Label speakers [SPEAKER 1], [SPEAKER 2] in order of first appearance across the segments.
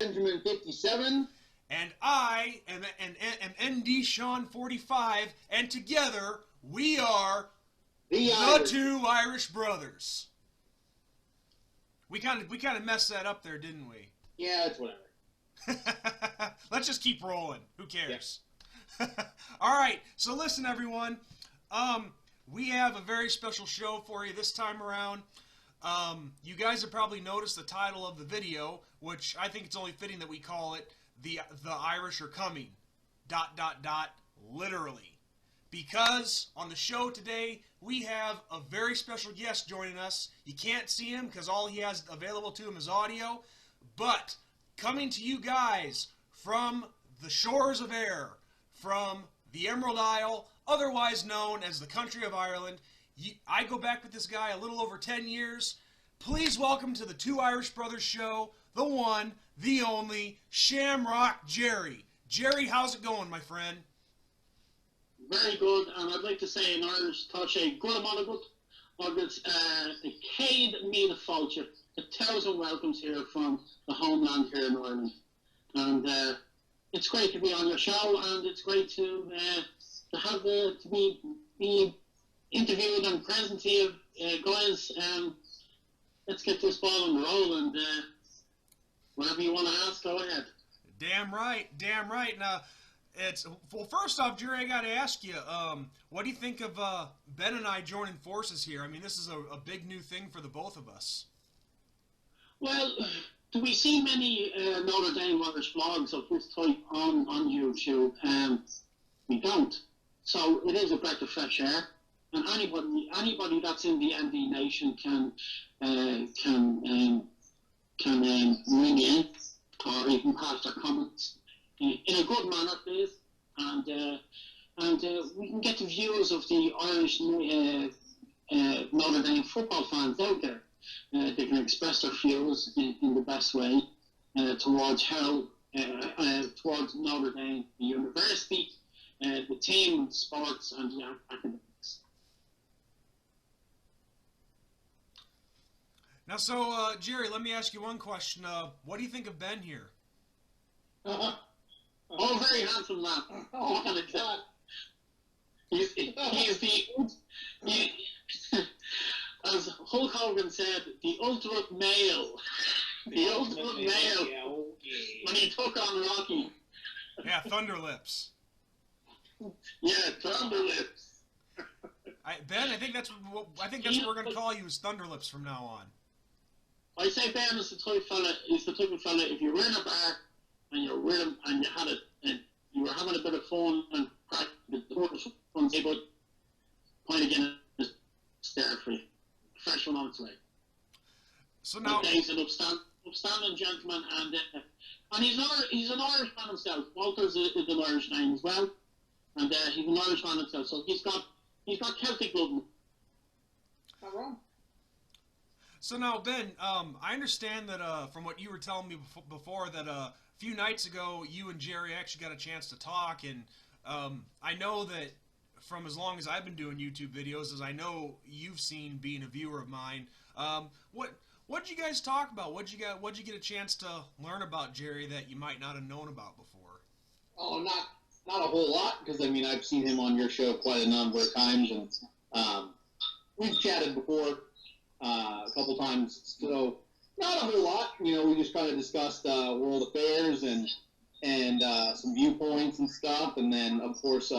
[SPEAKER 1] IrishBenjamin57.
[SPEAKER 2] And I am NDSean45, and together we are the two Irish brothers. We kind of messed that up there, didn't we?
[SPEAKER 1] Yeah, it's whatever.
[SPEAKER 2] Let's just keep rolling. Who cares? Yeah. All right. So listen, everyone. We have a very special show for you this time around. You guys have probably noticed the title of the video, which I think it's only fitting that we call it the Irish are coming. ... Literally. Because on the show today, we have a very special guest joining us. You can't see him because all he has available to him is audio. But coming to you guys from the shores of Ayr, from the Emerald Isle, otherwise known as the country of Ireland. I go back with this guy a little over 10 years. Please welcome to the Two Irish Brothers show, the one, the only, Shamrock Jerry. Jerry, how's it going, my friend?
[SPEAKER 3] Very good, and I'd like to say in Irish, Tache, good amount of it's Cade Mina Fulcher, 1,000 welcomes here from the homeland here in Ireland. And it's great to be on your show, and it's great to have to be interviewed and present here, guys. Let's get this ball on the roll, and whatever you want to ask, go ahead.
[SPEAKER 2] Damn right, damn right. Now, well, first off, Jerry, I got to ask you, what do you think of Ben and I joining forces here? I mean, this is a big new thing for the both of us.
[SPEAKER 3] Well, do we see many Notre Dame Irish vlogs of this type on YouTube? We don't. So it is a breath of fresh air, and anybody that's in the ND Nation can ring in or even pass their comments in a good manner, please, and we can get the views of the Irish Notre Dame football fans out there. They can express their views in the best way towards Notre Dame, the university, the team, sports, and the academics.
[SPEAKER 2] Now, so, Jerry, let me ask you one question. What do you think of Ben here?
[SPEAKER 3] Oh, very handsome man. Oh, my God. He's as Hulk Hogan said, the ultimate male. The ultimate male.
[SPEAKER 1] Yeah, okay.
[SPEAKER 3] When he took on Rocky.
[SPEAKER 2] Yeah, Thunder Lips.
[SPEAKER 3] Yeah, Thunder Lips.
[SPEAKER 2] Ben, I think that's what we're going to call you, is Thunder Lips from now on.
[SPEAKER 3] I say Ben is the type of fella. He's the type of fella. If you were in a bar and you were with him and you were having a bit of fun and practice fun, they would point again and stare for you. Fresh one on its way.
[SPEAKER 2] So now
[SPEAKER 3] he's an upstanding gentleman, and he's an Irish man himself. Walter's is an Irish name as well, and he's an Irish man himself. So he's got Celtic blood in him. Not wrong.
[SPEAKER 2] So now, Ben, I understand that from what you were telling me before that a few nights ago you and Jerry actually got a chance to talk, and I know that from as long as I've been doing YouTube videos, as I know you've seen being a viewer of mine, what did you guys talk about? What'd you get a chance to learn about Jerry that you might not have known about before?
[SPEAKER 1] Oh, not a whole lot, because I mean I've seen him on your show quite a number of times, and we've chatted before a couple times. So not a whole lot. You know, we just kind of discussed world affairs and some viewpoints and stuff, and then of course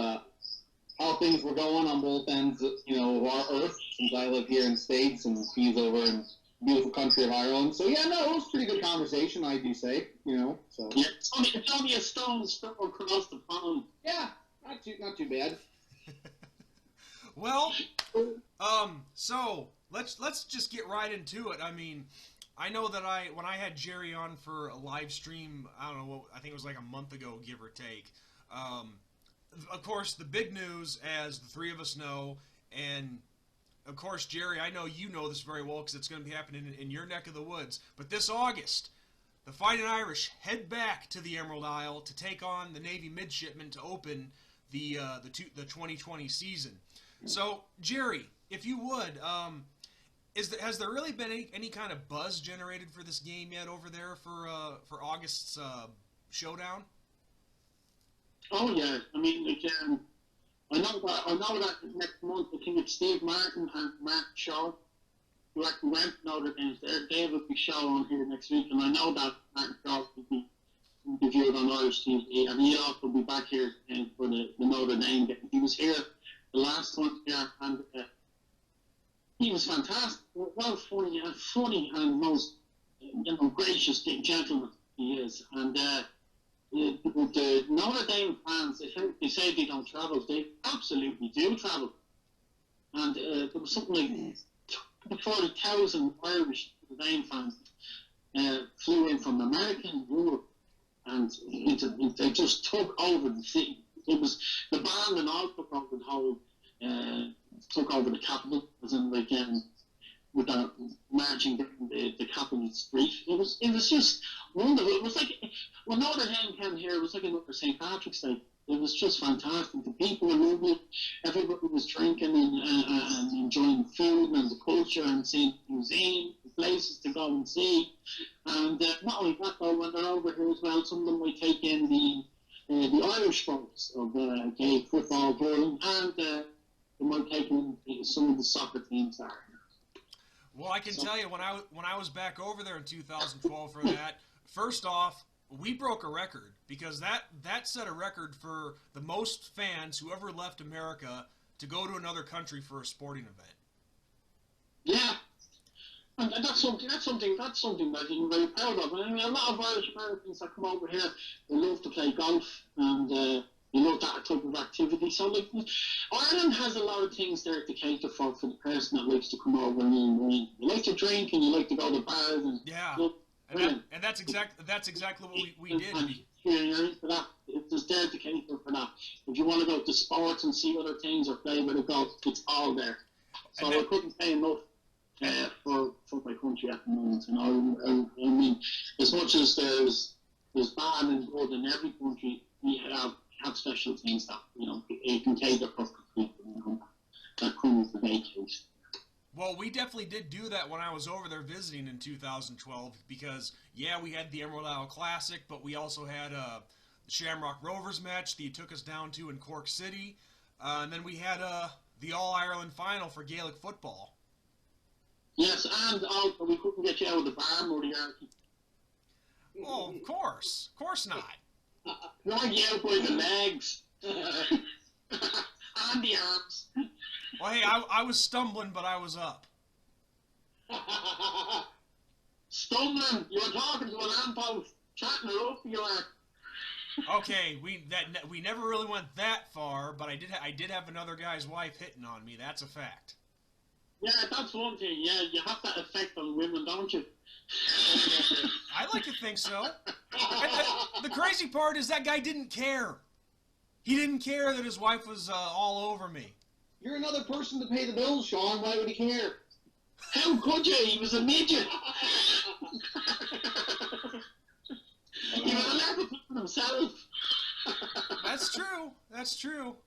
[SPEAKER 1] how things were going on both ends, you know, of our earth. Since I live here in the States and he's over in beautiful country of Ireland. So yeah, no, it was a pretty good conversation, I do say, you know. So
[SPEAKER 3] yeah, it's only a stone's throw across the pond.
[SPEAKER 1] Yeah, not too bad.
[SPEAKER 2] Well, so let's just get right into it. I mean, I know that when I had Jerry on for a live stream, I don't know, I think it was like a month ago, give or take. Of course, the big news, as the three of us know, and of course, Jerry, I know you know this very well because it's going to be happening in your neck of the woods. But this August, the Fighting Irish head back to the Emerald Isle to take on the Navy Midshipmen to open the 2020 season. So, Jerry, if you would, Has there really been any kind of buzz generated for this game yet over there for August's showdown?
[SPEAKER 3] Oh yeah, I mean, like, I know that next month I think it's Steve Martin and Mark Shaw who actually went to Notre Dame. They will be show on here next week, and I know that Martin Shaw will be interviewed on Irish TV, and he also will be back here for the Notre Dame game. He was here the last one here, and he was fantastic. Well, funny and most gracious gentleman he is, and. The Notre Dame fans, they say they don't travel. They absolutely do travel. And there was something like 40,000 Irish Notre Dame fans flew in from America and Europe, and they just took over the city. It was the band and all took over the whole, took over the capital, as in like with that marching down the capital street. It was just wonderful. It was like when Notre Dame came here, it was like another St. Patrick's Day. It was just fantastic. The people were lovely. Everybody was drinking and enjoying the food and the culture and seeing the museum, the places to go and see. And not only that, though, when they're over here as well, some of them might take in the Irish sports of Gaelic football, hurling, and they might take in some of the soccer teams that are here.
[SPEAKER 2] Well, I can tell you, when I was back over there in 2012 for that, first off, we broke a record because that set a record for the most fans who ever left America to go to another country for a sporting event.
[SPEAKER 3] Yeah, and that's something that I'm very proud of. I mean, a lot of Irish Americans that come over here, they love to play golf and they love that type of activity. So, like, Ireland has a lot of things there to cater for the person that likes to come over and you like to drink and you like to go to bars and
[SPEAKER 2] yeah.
[SPEAKER 3] And
[SPEAKER 2] that's exactly what we did.
[SPEAKER 3] For that, it's there to cater for that. If you want to go to sports and see other things or play with a golf, it's all there. So I couldn't pay enough for my country at the moment. You know, I mean, as much as there's bad and good in every country, we have special things that you can cater for people that come to vacation.
[SPEAKER 2] Well, we definitely did do that when I was over there visiting in 2012 because, yeah, we had the Emerald Isle Classic, but we also had the Shamrock Rovers match that you took us down to in Cork City, and then we had the All-Ireland Final for Gaelic football.
[SPEAKER 3] Yes, and also we couldn't get you out of the bar, Moriarty.
[SPEAKER 2] Oh, of course not.
[SPEAKER 3] Not you out by the legs. And the arms.
[SPEAKER 2] Well, hey, I was stumbling, but I was up.
[SPEAKER 3] Stumbling? You were talking to a lamppost, chatting her up, you are.
[SPEAKER 2] Okay, we never really went that far, but I did have another guy's wife hitting on me. That's a fact.
[SPEAKER 3] Yeah, that's one thing. Yeah, you have that effect on women, don't you?
[SPEAKER 2] I like to think so. The crazy part is that guy didn't care. He didn't care that his wife was all over me.
[SPEAKER 1] You're another person to pay the bills, Sean. Why would he care?
[SPEAKER 3] How could you? He was a midget. He was allowed to put himself.
[SPEAKER 2] That's true. That's true.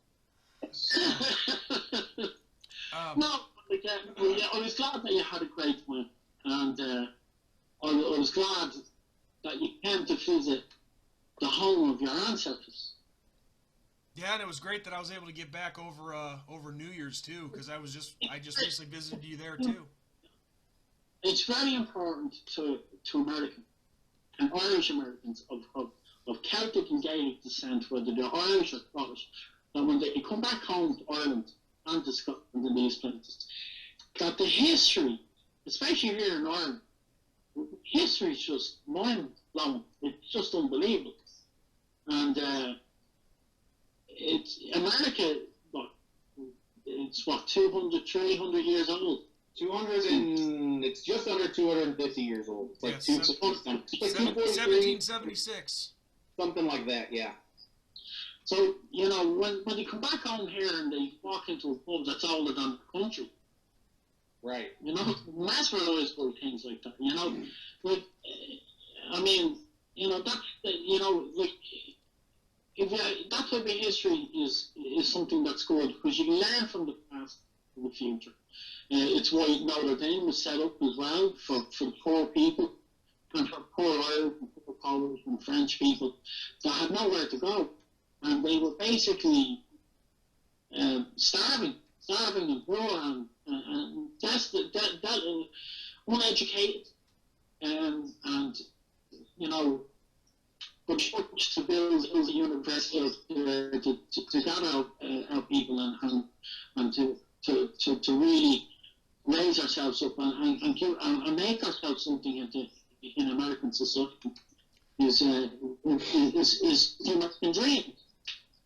[SPEAKER 3] No, like, I was glad that you had a great time, and I was glad that you came to visit the home of your ancestors.
[SPEAKER 2] Yeah, and it was great that I was able to get back over New Year's too, because I just recently visited you there too.
[SPEAKER 3] It's very important to American and Irish Americans of Celtic and Gaelic descent, whether they're Irish or Scottish, that when they come back home to Ireland and to Scotland and these places, that the history, especially here in Ireland, history is just mind-blowing. It's just unbelievable. And it's America, it's 200, 300 years old.
[SPEAKER 1] 200 and it's just under 250 years old. It's like
[SPEAKER 2] 1776.
[SPEAKER 1] Something like that, yeah.
[SPEAKER 3] So, when they come back home here and they walk into a pub that's older than the country,
[SPEAKER 1] right?
[SPEAKER 3] Mesmerized by things like that. Like, I mean, that if that type of history is something that's good because you can learn from the past in the future. It's why Notre Dame was set up as well for poor people and for poor Irish and poor Polish and French people that had nowhere to go. And they were basically starving and poor and uneducated. And you know, but to build a university to gather our people and to really raise ourselves up and make ourselves something in American society is the American dream.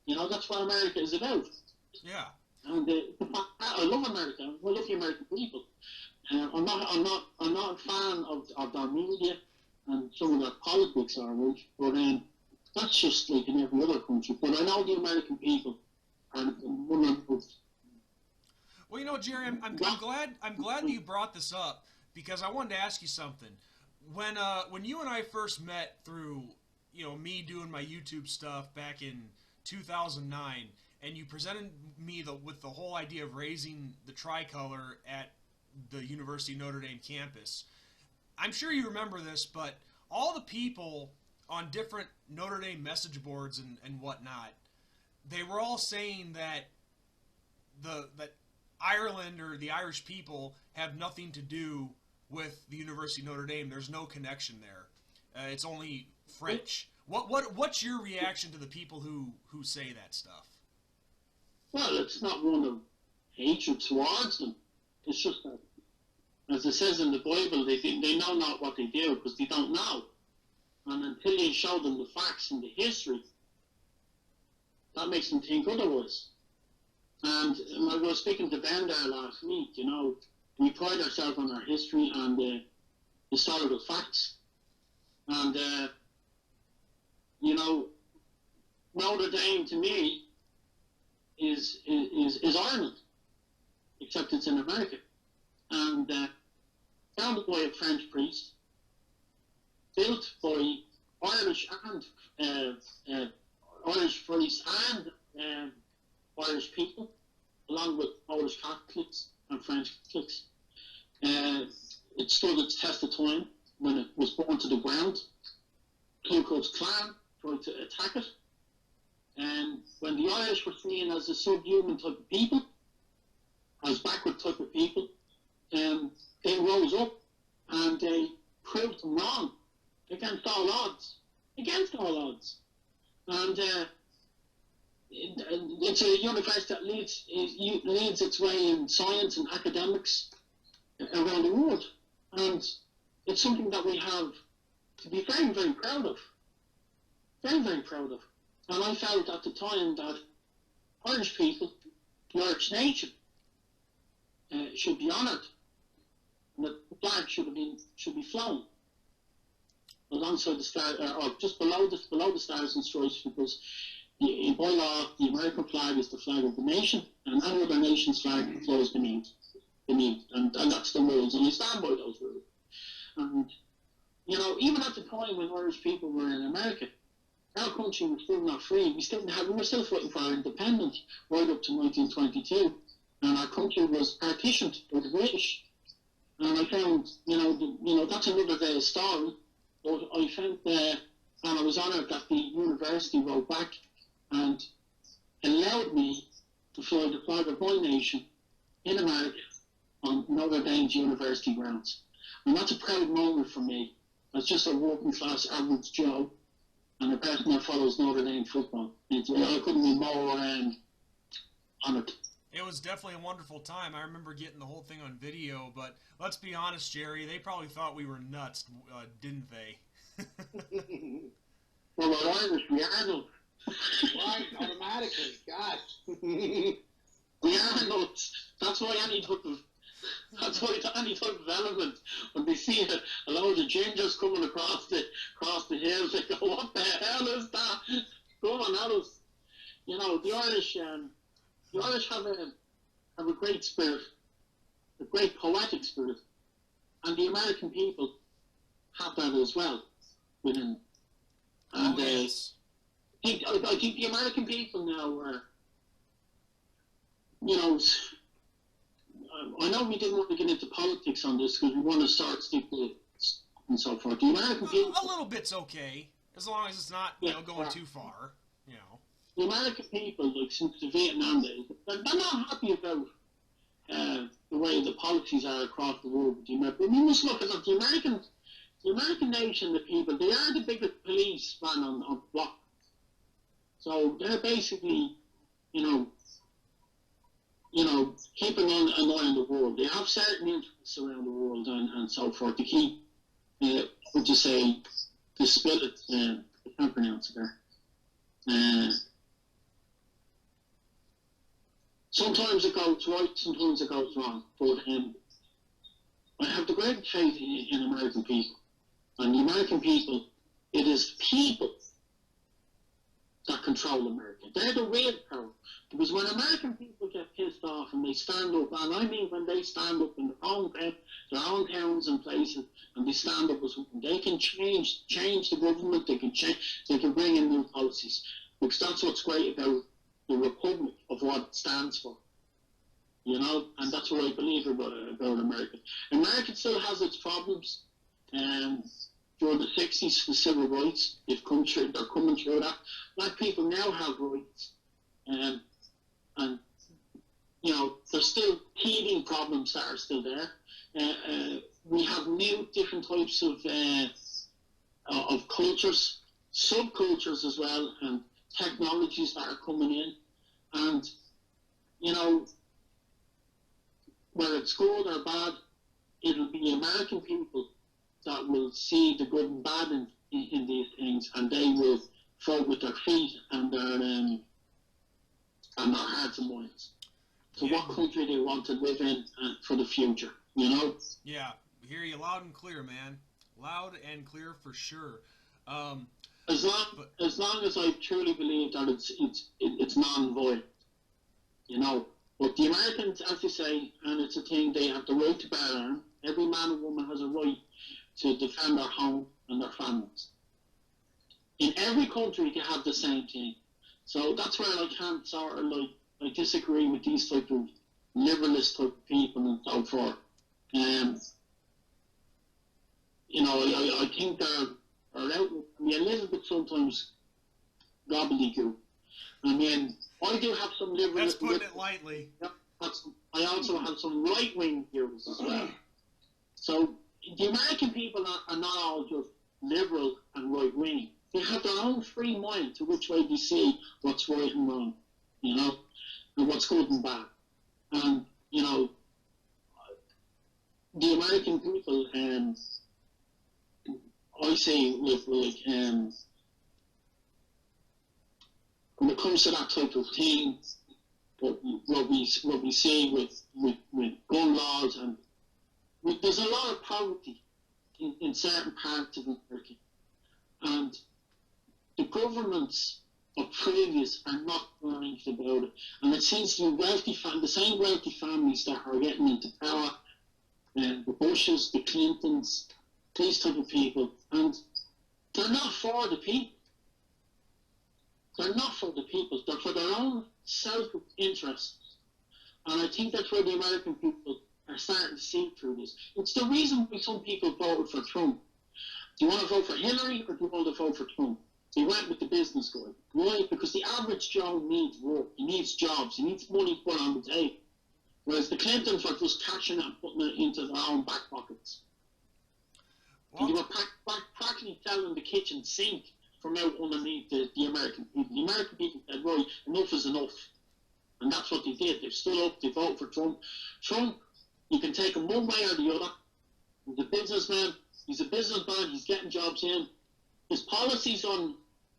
[SPEAKER 3] You know, that's what America is about.
[SPEAKER 2] Yeah.
[SPEAKER 3] And I love America. I love the American people. I'm not a fan of their media and some of their politics are right, but that's just like in every other country. But I know the American people are one of the.
[SPEAKER 2] Well, you know, Jerry, I'm glad that you brought this up because I wanted to ask you something. When you and I first met through, you know, me doing my YouTube stuff back in 2009, and you presented me with the whole idea of raising the tricolor at the University of Notre Dame campus. I'm sure you remember this, but all the people on different Notre Dame message boards and whatnot, they were all saying that that Ireland or the Irish people have nothing to do with the University of Notre Dame. There's no connection there. It's only French. What's your reaction to the people who say that stuff?
[SPEAKER 3] Well, it's not one of hatred towards them. It's just that, as it says in the Bible, they know not what they do because they don't know. And until you show them the facts and the history, that makes them think otherwise. And I was speaking to Ben there last week, you know, we pride ourselves on our history and historical facts. And, you know, Notre Dame to me is Ireland, except it's in America. And founded by a French priest, built by Irish and Irish priests and Irish people, along with Polish Catholics and French Catholics. It stood its test of time when it was burned to the ground. Ku Klux Klan tried to attack it. And when the Irish were seen as a subhuman type of people, as backward type of people, they rose up and they proved them wrong against all odds. And it's a university that leads its way in science and academics around the world. And it's something that we have to be very, very proud of. Very, very proud of. And I felt at the time that Irish people, the Irish nation, should be honoured, and that the flag should be flown alongside the star, or just below the stars and stripes, because by law the American flag is the flag of the nation, and any other nation's flag flows beneath, and that's the rules, and I stand by those rules. And you know, even at the time when Irish people were in America, our country was still not free. We were still fighting for our independence right up to 1922, and our country was partitioned by the British. And I found, that's another day's story. But I found, and I was honoured that the university wrote back and allowed me to fly the flag of my nation in America on Notre Dame's university grounds. And that's a proud moment for me as just a working class average Joe and a person that follows Notre Dame football. I couldn't be more honoured.
[SPEAKER 2] It was definitely a wonderful time. I remember getting the whole thing on video, but let's be honest, Jerry, they probably thought we were nuts, didn't they?
[SPEAKER 3] Well, we're Irish, we are nuts.
[SPEAKER 1] Right, automatically, gosh.
[SPEAKER 3] We are nuts. That's why any type of element, when they see a load of gingers coming across the hills, they go, what the hell is that going at us? You know, the Irish have a great spirit, a great poetic spirit, and the American people have that as well within. And
[SPEAKER 2] yes.
[SPEAKER 3] I think the American people now are, I know we didn't want to get into politics on this because we want to start stick to and so forth. The American people,
[SPEAKER 2] a little bit's okay, as long as it's not, going too far,
[SPEAKER 3] The American people, like, since the Vietnam days, they're not happy about the way the policies are across the world. But we must look at it. The American nation, the people, they are the biggest policeman on the block. So they're basically, keeping an eye on the world. They have certain interests around the world and so forth to keep, the spirit, I can't pronounce it there. Sometimes it goes right, sometimes it goes wrong. But I have the great faith in American people. And the American people, it is people that control America. They're the real power. Because when American people get pissed off and they stand up, and I mean when they stand up in their own towns and places, and they stand up as one, they can change the government. They can bring in new policies. Because that's what's great about the republic of what it stands for. And that's what I believe about America. America still has its problems. During the 60s, the civil rights, they're coming through that. Black people now have rights. And there's still teething problems that are still there. We have new different types of cultures, subcultures as well, and technologies that are coming in. And, whether it's good or bad, it'll be American people that will see the good and bad in these things, and they will vote with their feet and their hearts and minds to what country they want to live in for the future.
[SPEAKER 2] Yeah, we hear you loud and clear, man. Loud and clear for sure.
[SPEAKER 3] As long as I truly believe that it's non-violent, But the Americans, as you say, and it's a thing, they have the right to bear arms. Every man and woman has a right to defend their home and their families. In every country, they have the same thing. So that's where I can't sort of I disagree with these type of liberalist type of people and so forth. I think they're out a little bit sometimes gobbledygook. I mean, I do have some liberal.
[SPEAKER 2] That's putting it lightly.
[SPEAKER 3] I also have some right-wing views as well. So the American people are not all just liberal and right-wing. They have their own free mind to which way they see what's right and wrong, and what's good and bad. And, the American people, I say, when it comes to that type of thing, what we see with gun laws, and there's a lot of poverty in certain parts of America, and the governments of previous are not doing anything about it. And it seems to be the same wealthy families that are getting into power, the Bushes, the Clintons, these type of people, and they're not for the people. They're not for the people. They're for their own self-interest. And I think that's where the American people are starting to see through this. It's the reason why some people voted for Trump. Do you want to vote for Hillary or do you want to vote for Trump? They went with the business guy. Why? Because the average Joe needs work. He needs jobs. He needs money put on the table. Whereas the Clintons were just catching it and putting it into their own back pockets. And they were practically selling the kitchen sink from out underneath the American people. The American people said, right, enough is enough. And that's what they did. They stood up, they voted for Trump. Trump, you can take him one way or the other. He's a businessman, he's getting jobs in. His policies on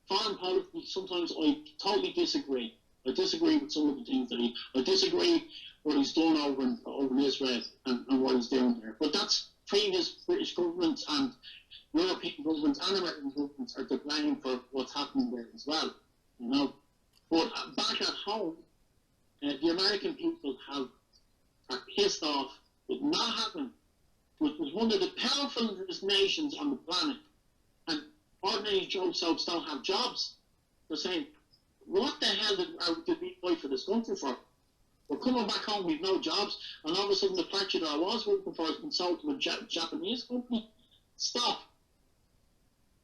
[SPEAKER 3] foreign policy, sometimes I totally disagree. I disagree with some of the things that I disagree what he's done over in Israel and what he's doing there. But that's previous British governments and European governments and American governments are to blame for what's happening there as well, But back at home, the American people are pissed off with not having, with one of the powerfulest nations on the planet, and ordinary Joe Soaps don't have jobs. They're saying, what the hell did we fight for this country for? We're coming back home, we've no jobs, and all of a sudden the factory that I was working for has been sold to a Japanese company. Stop.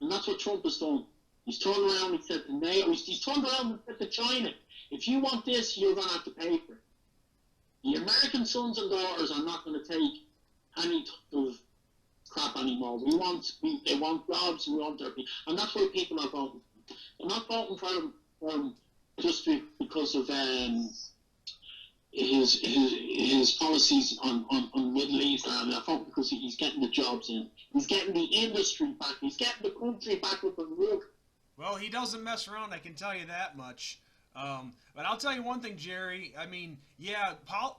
[SPEAKER 3] And that's what Trump has done. He's turned around and said to NATO, he's turned around and said to China, if you want this, you're going to have to pay for it. The American sons and daughters are not going to take any type of crap anymore. They want jobs, we want their people. And that's why people are voting. They're not voting for him just because of his policies on Middle East. They're voting because he's getting the jobs in. He's getting the industry back. He's getting the country back with the work.
[SPEAKER 2] Well, he doesn't mess around, I can tell you that much. But I'll tell you one thing, Jerry. I mean, yeah,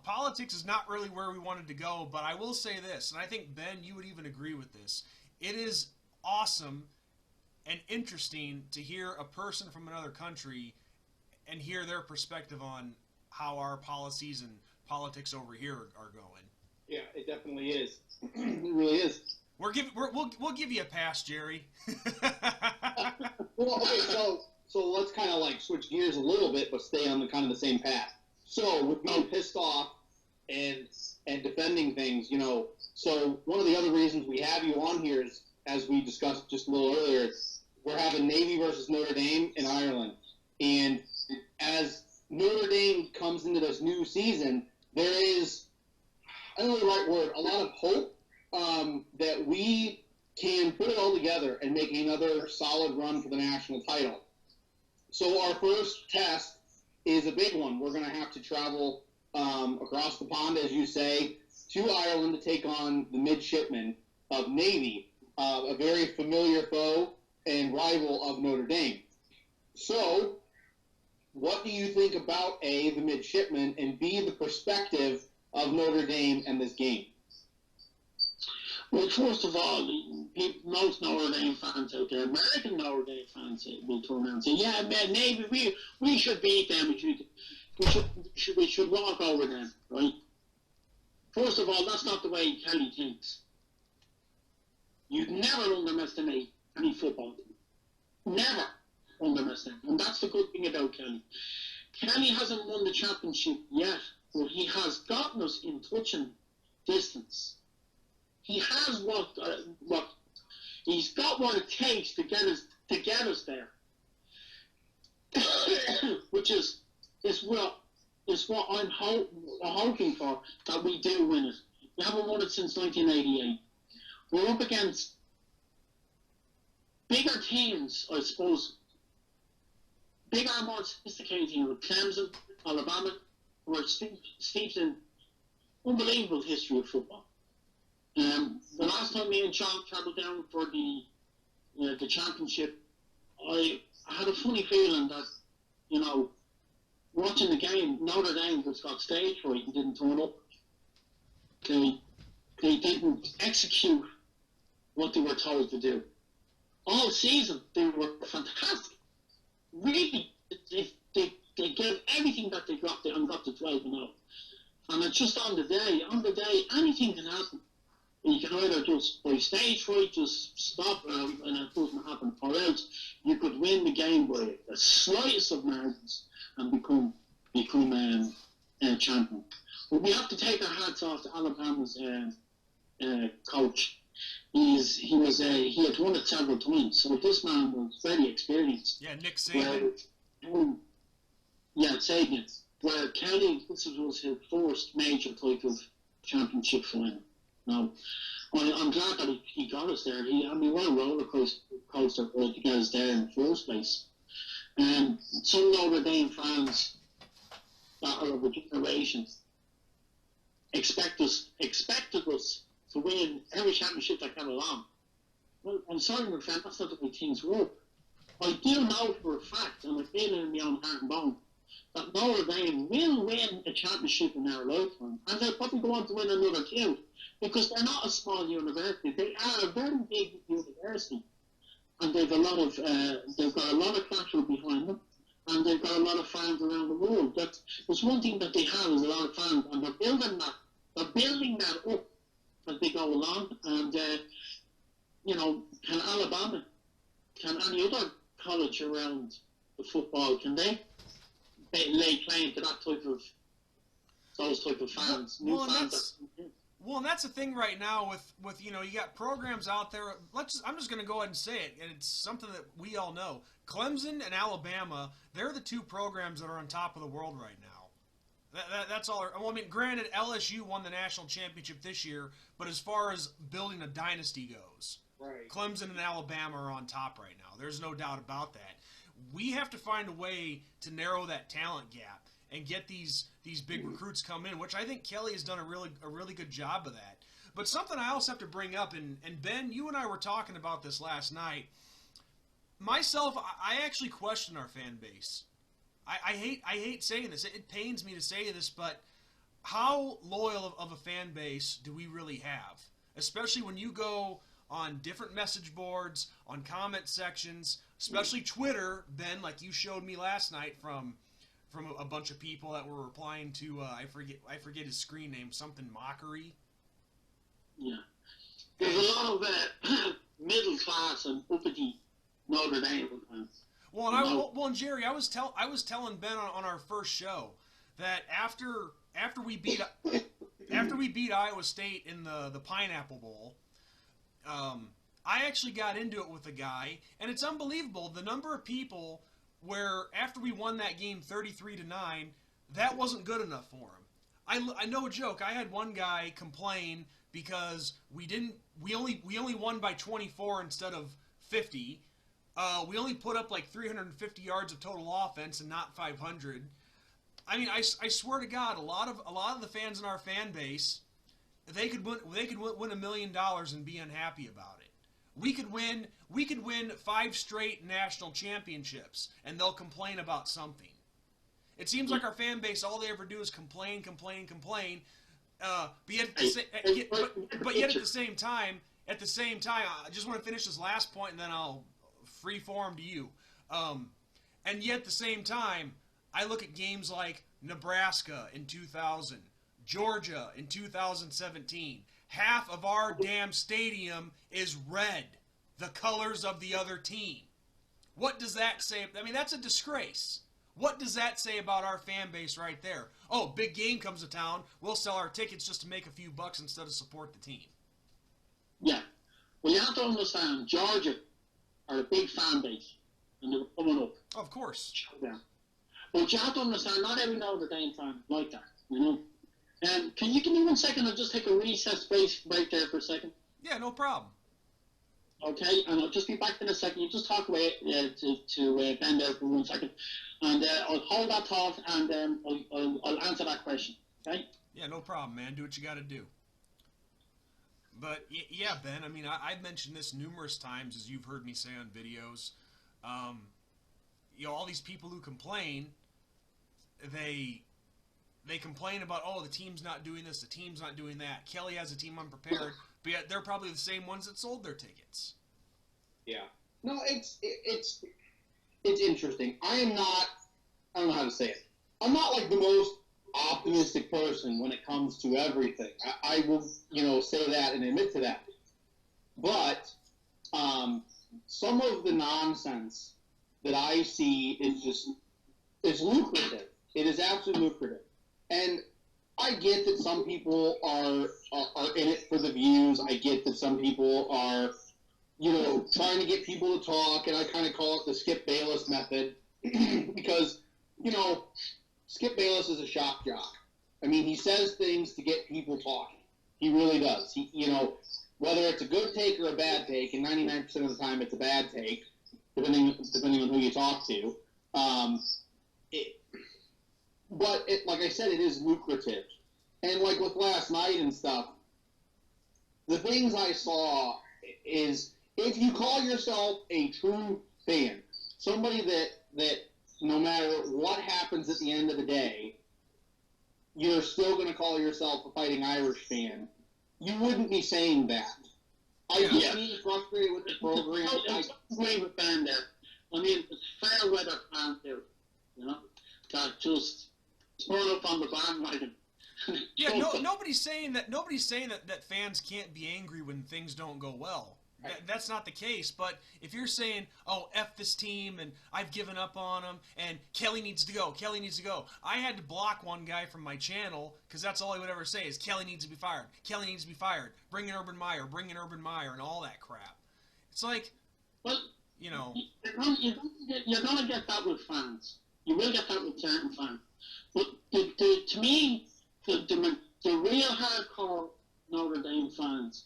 [SPEAKER 2] politics is not really where we wanted to go, but I will say this, and I think, Ben, you would even agree with this. It is awesome and interesting to hear a person from another country and hear their perspective on how our policies and politics over here are going.
[SPEAKER 1] Yeah, it definitely is. It really is.
[SPEAKER 2] We'll give you a pass, Jerry.
[SPEAKER 1] Well, okay, so let's kind of like switch gears a little bit, but stay on the kind of the same path. So with being pissed off and defending things, you know, so one of the other reasons we have you on here is, as we discussed just a little earlier, we're having Navy versus Notre Dame in Ireland. And as Notre Dame comes into this new season, there is, I don't know the right word, a lot of hope that we can put it all together and make another solid run for the national title. So our first test is a big one. We're going to have to travel across the pond, as you say, to Ireland to take on the midshipmen of Navy, a very familiar foe and rival of Notre Dame. So what do you think about, A, the midshipmen, and B, the perspective of Notre Dame and this game?
[SPEAKER 3] Well, first of all, most Notre Dame fans out there, American Notre Dame fans, will turn around and say, yeah, man, Navy, we should beat them. We should walk over them, right? First of all, that's not the way Kelly thinks. You'd never underestimate any football team. Never underestimate. And that's the good thing about Kelly. Kelly hasn't won the championship yet, but he has gotten us in touching distance. He has he's got what it takes to get us there, which is what I'm hoping for, that we do win it. We haven't won it since 1988. We're up against bigger teams, I suppose, bigger, more sophisticated teams with Clemson, Alabama, who are steeped in unbelievable history of football. The last time me and Sean travelled down for the championship, I had a funny feeling that, you know, watching the game, Notre Dame just got stage fright and didn't turn up. They didn't execute what they were told to do. All season, they were fantastic. Really, they gave everything that they got there and got to 12-0. And it's just on the day, anything can happen. You can either just, by stage fright, just stop and it doesn't happen, or else you could win the game by the slightest of margins and become champion. But we have to take our hats off to Alabama's coach. He had won it several times, so this man was very experienced.
[SPEAKER 2] Yeah, Nick Saban.
[SPEAKER 3] Saban. Where Kelly, this was his first major type of championship final. Now, I'm glad that he got us there. What a roller coaster to get us there in the first place. Some Notre Dame fans that are of a generation expected us to win every championship that came along. Well, I'm sorry, my friend, that's not the way things work. I do know for a fact, and I feel it in my own heart and bone, that Notre Dame will win a championship in our lifetime, and they'll probably go on to win another two, because they're not a small university. They are a very big university, and they've got a lot of collateral behind them, and they've got a lot of fans around the world. There's one thing that they have is a lot of fans, and they're building that up as they go along. And can Alabama, can any other college around the football, can they lay claim to that type of those type of fans.
[SPEAKER 2] Well, and that's the thing right now with you got programs out there. I'm just going to go ahead and say it, and it's something that we all know. Clemson and Alabama, they're the two programs that are on top of the world right now. That's all. Well, I mean, granted, LSU won the national championship this year, but as far as building a dynasty goes,
[SPEAKER 1] right,
[SPEAKER 2] Clemson and Alabama are on top right now. There's no doubt about that. We have to find a way to narrow that talent gap and get these big recruits come in, which I think Kelly has done a really good job of that. But something I also have to bring up, and Ben, you and I were talking about this last night. Myself, I actually question our fan base. I hate saying this. It pains me to say this, but how loyal of a fan base do we really have? Especially when you go on different message boards, on comment sections, especially Twitter, Ben, like you showed me last night from a bunch of people that were replying to I forget his screen name, something Mockery.
[SPEAKER 3] Yeah, there's a lot of middle class and uppity Notre Dame fans.
[SPEAKER 2] Well, and Jerry, I was telling Ben on our first show that after we beat Iowa State in the Pineapple Bowl, I actually got into it with a guy, and it's unbelievable the number of people where after we won that game 33-9, that wasn't good enough for him. I no joke. I had one guy complain because we only won by 24 instead of 50. We only put up like 350 yards of total offense and not 500. I mean, I swear to God, a lot of the fans in our fan base, they could win $1 million and be unhappy about it. We could win 5 straight national championships, and they'll complain about something. It seems like our fan base, all they ever do is complain. But yet at the same time, I just want to finish this last point, and then I'll free form to you. And yet at the same time, I look at games like Nebraska in 2000, Georgia in 2017. Half of our damn stadium is red, the colors of the other team. What does that say? I mean, that's a disgrace. What does that say about our fan base right there? Oh, big game comes to town, we'll sell our tickets just to make a few bucks instead of support the team.
[SPEAKER 3] Yeah. Well, you have to understand, Georgia are a big fan base, and they're coming up.
[SPEAKER 2] Of course.
[SPEAKER 3] Yeah. But you have to understand, not every Notre Dame fan like that, you know. Can you give me 1 second? I'll just take a recess break there for a second.
[SPEAKER 2] Yeah, no problem.
[SPEAKER 3] Okay, and I'll just be back in a second. You just talk away to Ben there for 1 second, and I'll hold that thought, and I'll answer that question. Okay?
[SPEAKER 2] Yeah, no problem, man. Do what you got to do. But yeah, Ben. I mean, I've mentioned this numerous times, as you've heard me say on videos. All these people who complain, they complain about, oh, the team's not doing this, the team's not doing that. Kelly has a team unprepared, but yet they're probably the same ones that sold their tickets.
[SPEAKER 1] Yeah. No, it's interesting. I don't know how to say it. I'm not like the most optimistic person when it comes to everything. I will, say that and admit to that. But some of the nonsense that I see is lucrative. It is absolutely lucrative. And I get that some people are in it for the views. I get that some people are, trying to get people to talk, and I kind of call it the Skip Bayless method because, Skip Bayless is a shock jock. I mean, he says things to get people talking. He really does. Whether it's a good take or a bad take, and 99% of the time it's a bad take, depending on who you talk to. But like I said, it is lucrative. And like with last night and stuff, the things I saw is if you call yourself a true fan, somebody that no matter what happens at the end of the day, you're still going to call yourself a Fighting Irish fan, you wouldn't be saying that. I get being frustrated with the program.
[SPEAKER 3] I agree with Ben there. I mean, it's fair weather fans there, that just turn up on the bandwagon.
[SPEAKER 2] Yeah, nobody's saying that fans can't be angry when things don't go well. That's not the case. But if you're saying, oh, F this team, and I've given up on them, and Kelly needs to go, Kelly needs to go. I had to block one guy from my channel because that's all he would ever say is Kelly needs to be fired. Kelly needs to be fired. Bring in Urban Meyer, and all that crap. It's like,
[SPEAKER 3] well,
[SPEAKER 2] you know.
[SPEAKER 3] You're going to get that with fans. You will get that with certain fans. But to me, the real hardcore Notre Dame fans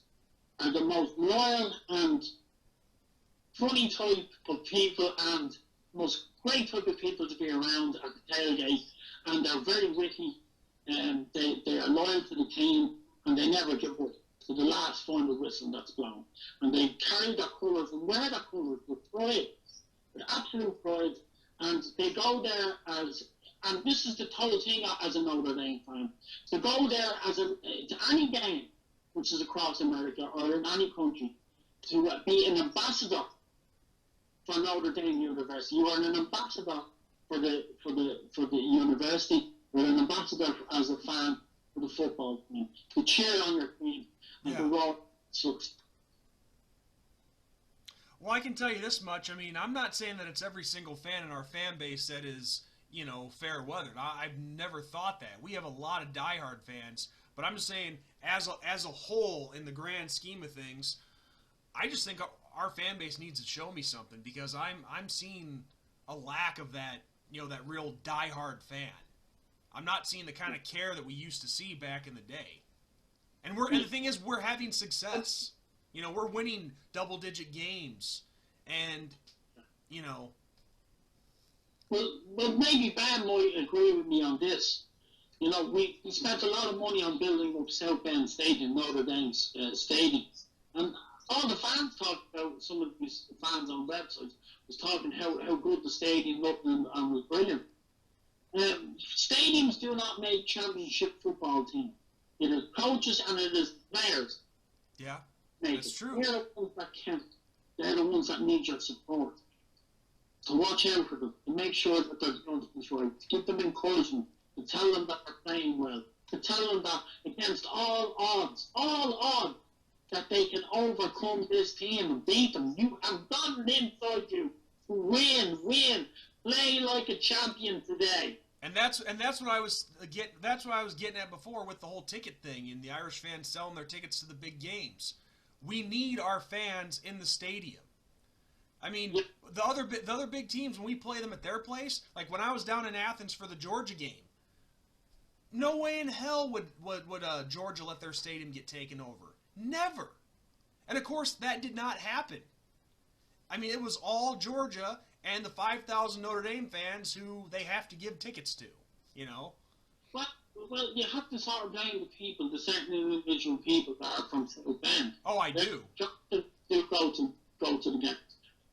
[SPEAKER 3] are the most loyal and funny type of people and most great type of people to be around at the tailgate, and they're very witty, and they are loyal to the team, and they never give up to the last final whistle that's blown. And they carry their colours and wear their colours with pride, with absolute pride, and they go there as, and this is the total thing as a Notre Dame fan, to go there as to any game, which is across America or in any country, to be an ambassador for Notre Dame University. You are an ambassador for the university. You're an ambassador as a fan for the football team. To cheer on your team and to roll sucks.
[SPEAKER 2] Well, I can tell you this much. I mean, I'm not saying that it's every single fan in our fan base that is, you know, fair weathered. I've never thought that. We have a lot of diehard fans, but I'm just saying, as a whole, in the grand scheme of things, I just think our fan base needs to show me something, because I'm seeing a lack of that, you know, that real diehard fan. I'm not seeing the kind of care that we used to see back in the day. And the thing is, we're having success. You know, we're winning double-digit games, and you know.
[SPEAKER 3] Well, maybe Ben might agree with me on this. You know, we spent a lot of money on building up South Bend Stadium, Notre Dame's stadium. And all the fans talked about, some of these fans on websites was talking how good the stadium looked and was brilliant. Stadiums do not make championship football teams. It is coaches and it is players.
[SPEAKER 2] Yeah, that's true.
[SPEAKER 3] They're the ones that count. They're the ones that need your support. To watch out for them, to make sure that they're doing things right, to give them encouragement, to tell them that they're playing well, to tell them that against all odds, that they can overcome this team and beat them. You have gotten inside you to win, play like a champion today.
[SPEAKER 2] And that's what I was getting at before with the whole ticket thing and the Irish fans selling their tickets to the big games. We need our fans in the stadium. I mean, the other big teams, when we play them at their place, like when I was down in Athens for the Georgia game, no way in hell would Georgia let their stadium get taken over. Never. And of course, that did not happen. I mean, it was all Georgia and the 5,000 Notre Dame fans who they have to give tickets to, you know?
[SPEAKER 3] Well, you have to sort of blame the people, the certain individual people that are from South Bend.
[SPEAKER 2] Oh, I do.
[SPEAKER 3] They go to the games.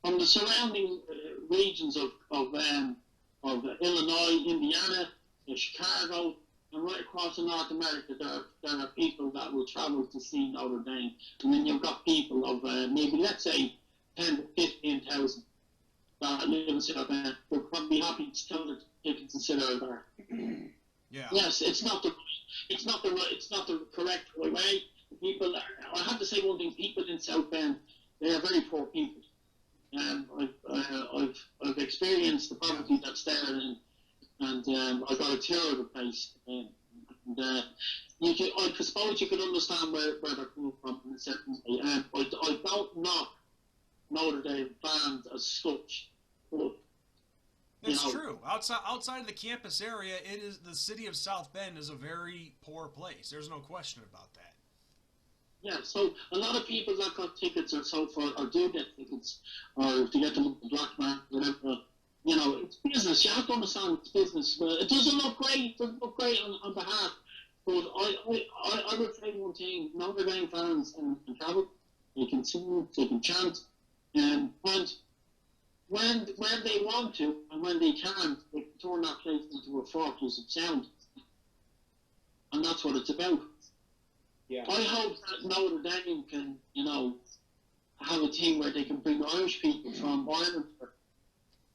[SPEAKER 3] From the surrounding regions of Illinois, Indiana, Chicago, and right across in North America, there are people that will travel to see Notre Dame. And then you've got people of maybe, let's say, 10 to 15,000 that live in South Bend. They'll probably be happy to sell their tickets and sit out there.
[SPEAKER 2] Yeah.
[SPEAKER 3] Yes, it's not the correct way. People, I have to say one thing: people in South Bend, they are very poor people. I've experienced the poverty that's there, and I got a tour of the place. I suppose you could understand where they're coming from in a certain way. I don't knock Notre Dame fans as such, but
[SPEAKER 2] it's true. Outside of the campus area, the city of South Bend is a very poor place. There's no question about that.
[SPEAKER 3] Yeah, so a lot of people that got tickets or so forth, or do get tickets, or to get them on the black market, whatever, you know, it's business. You have to understand it's business. It doesn't look great. It doesn't look great on behalf. But I would say one thing: Notre Dame fans and travel, they can sing, they can chant, and when they want to and when they can, they can turn that place into a fortress of sound. And that's what it's about. Yeah. I hope that Notre Dame can, you know, have a team where they can bring Irish people from Ireland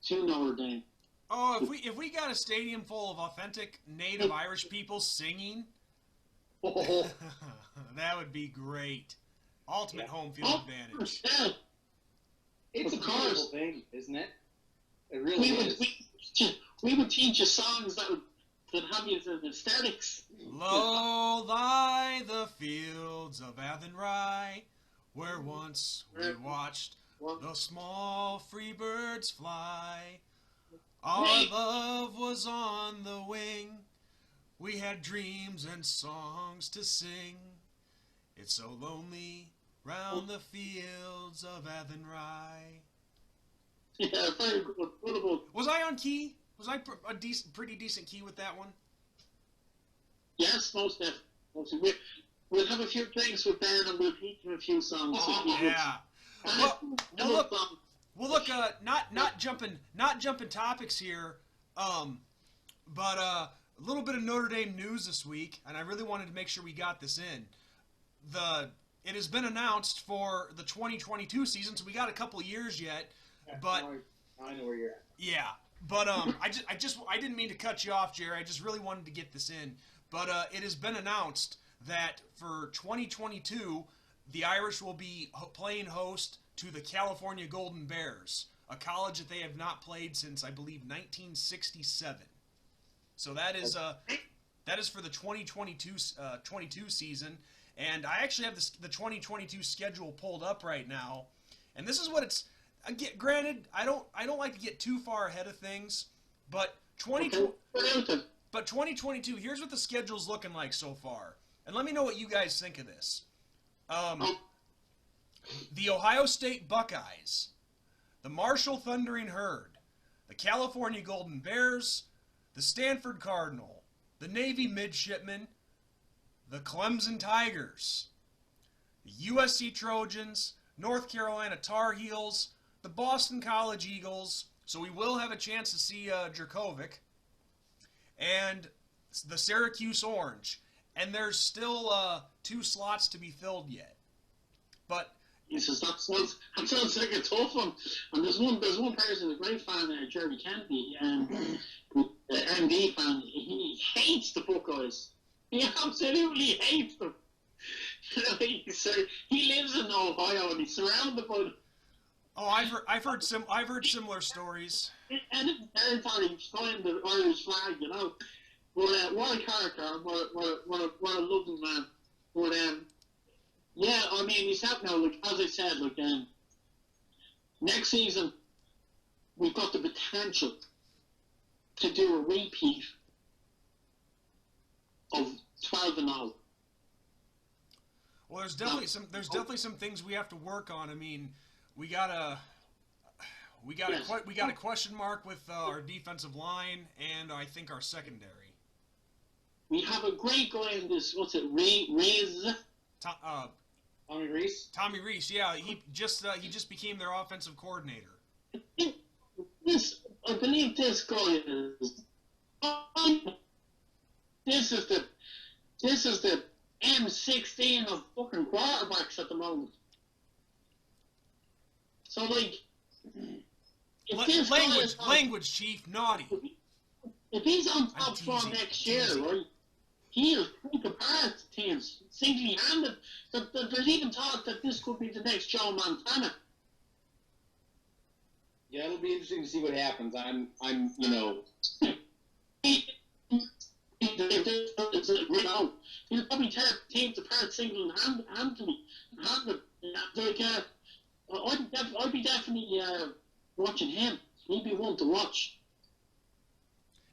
[SPEAKER 3] to Notre Dame.
[SPEAKER 2] Oh, if we got a stadium full of authentic native Irish people singing, that would be great. Ultimate home field advantage.
[SPEAKER 3] Yeah.
[SPEAKER 1] It's a
[SPEAKER 3] Of course.
[SPEAKER 1] beautiful thing, isn't it? It really is.
[SPEAKER 3] We would teach you songs that have you in hysterics.
[SPEAKER 2] Lo lie the fields of Athenry, where once we watched the small free birds fly. Our love was on the wing. We had dreams and songs to sing. It's so lonely round the fields of Athenry.
[SPEAKER 3] Yeah, very good. What about?
[SPEAKER 2] Was I on key? Was I pretty decent key with that one?
[SPEAKER 3] Yes, most definitely. We'll have a few drinks with Ben and we'll teach him a few songs.
[SPEAKER 2] Yeah. Well, look, not jumping topics here, but a little bit of Notre Dame news this week, and I really wanted to make sure we got this in. It has been announced for the 2022 season, so we got a couple years yet, but
[SPEAKER 1] I know where you're at.
[SPEAKER 2] yeah, but I didn't mean to cut you off, Jerry. I just really wanted to get this in, but it has been announced that for 2022, the Irish will be playing host to the California Golden Bears, a college that they have not played since, I believe, 1967. So that is for the 2022 season, and I actually have the 2022 schedule pulled up right now, and this is what it's. Granted, I don't like to get too far ahead of things, but 2022. Here's what the schedule's looking like so far, and let me know what you guys think of this. The Ohio State Buckeyes, the Marshall Thundering Herd, the California Golden Bears, the Stanford Cardinal, the Navy Midshipmen, the Clemson Tigers, the USC Trojans, North Carolina Tar Heels, the Boston College Eagles, so we will have a chance to see Jerkovic, and the Syracuse Orange. And there's still 2 slots to be filled yet. But
[SPEAKER 3] He says that sounds like a tough one. And there's one person, a great fan, Jerry Kennedy, MD fan. He hates the Buckeyes. He absolutely hates them. He lives in Ohio and he's surrounded by them.
[SPEAKER 2] oh, I've heard similar stories.
[SPEAKER 3] And every time he's flying the Irish flag, you know. But what a character, what a loving man. But yeah, I mean, he's out now. Like as I said, next season we've got the potential to do a repeat of 12-0.
[SPEAKER 2] Well, there's definitely some things we have to work on. I mean, we got a question mark with our defensive line and I think our secondary.
[SPEAKER 3] We have a great guy in this. What's it? Riz.
[SPEAKER 1] Tommy Reese?
[SPEAKER 2] Tommy Reese, yeah, he just became their offensive coordinator.
[SPEAKER 3] I believe this guy is. This is the M16 of fucking quarterbacks at the moment. So if
[SPEAKER 2] language, Chief, naughty.
[SPEAKER 3] If he's on top form next year, right? He'll take apart teams single-handed. There's even talk that this could be the next Joe Montana.
[SPEAKER 1] Yeah, it'll be interesting to see what happens.
[SPEAKER 3] He'll probably tear teams apart single-handedly. I'd be definitely watching him. He'd be one to watch.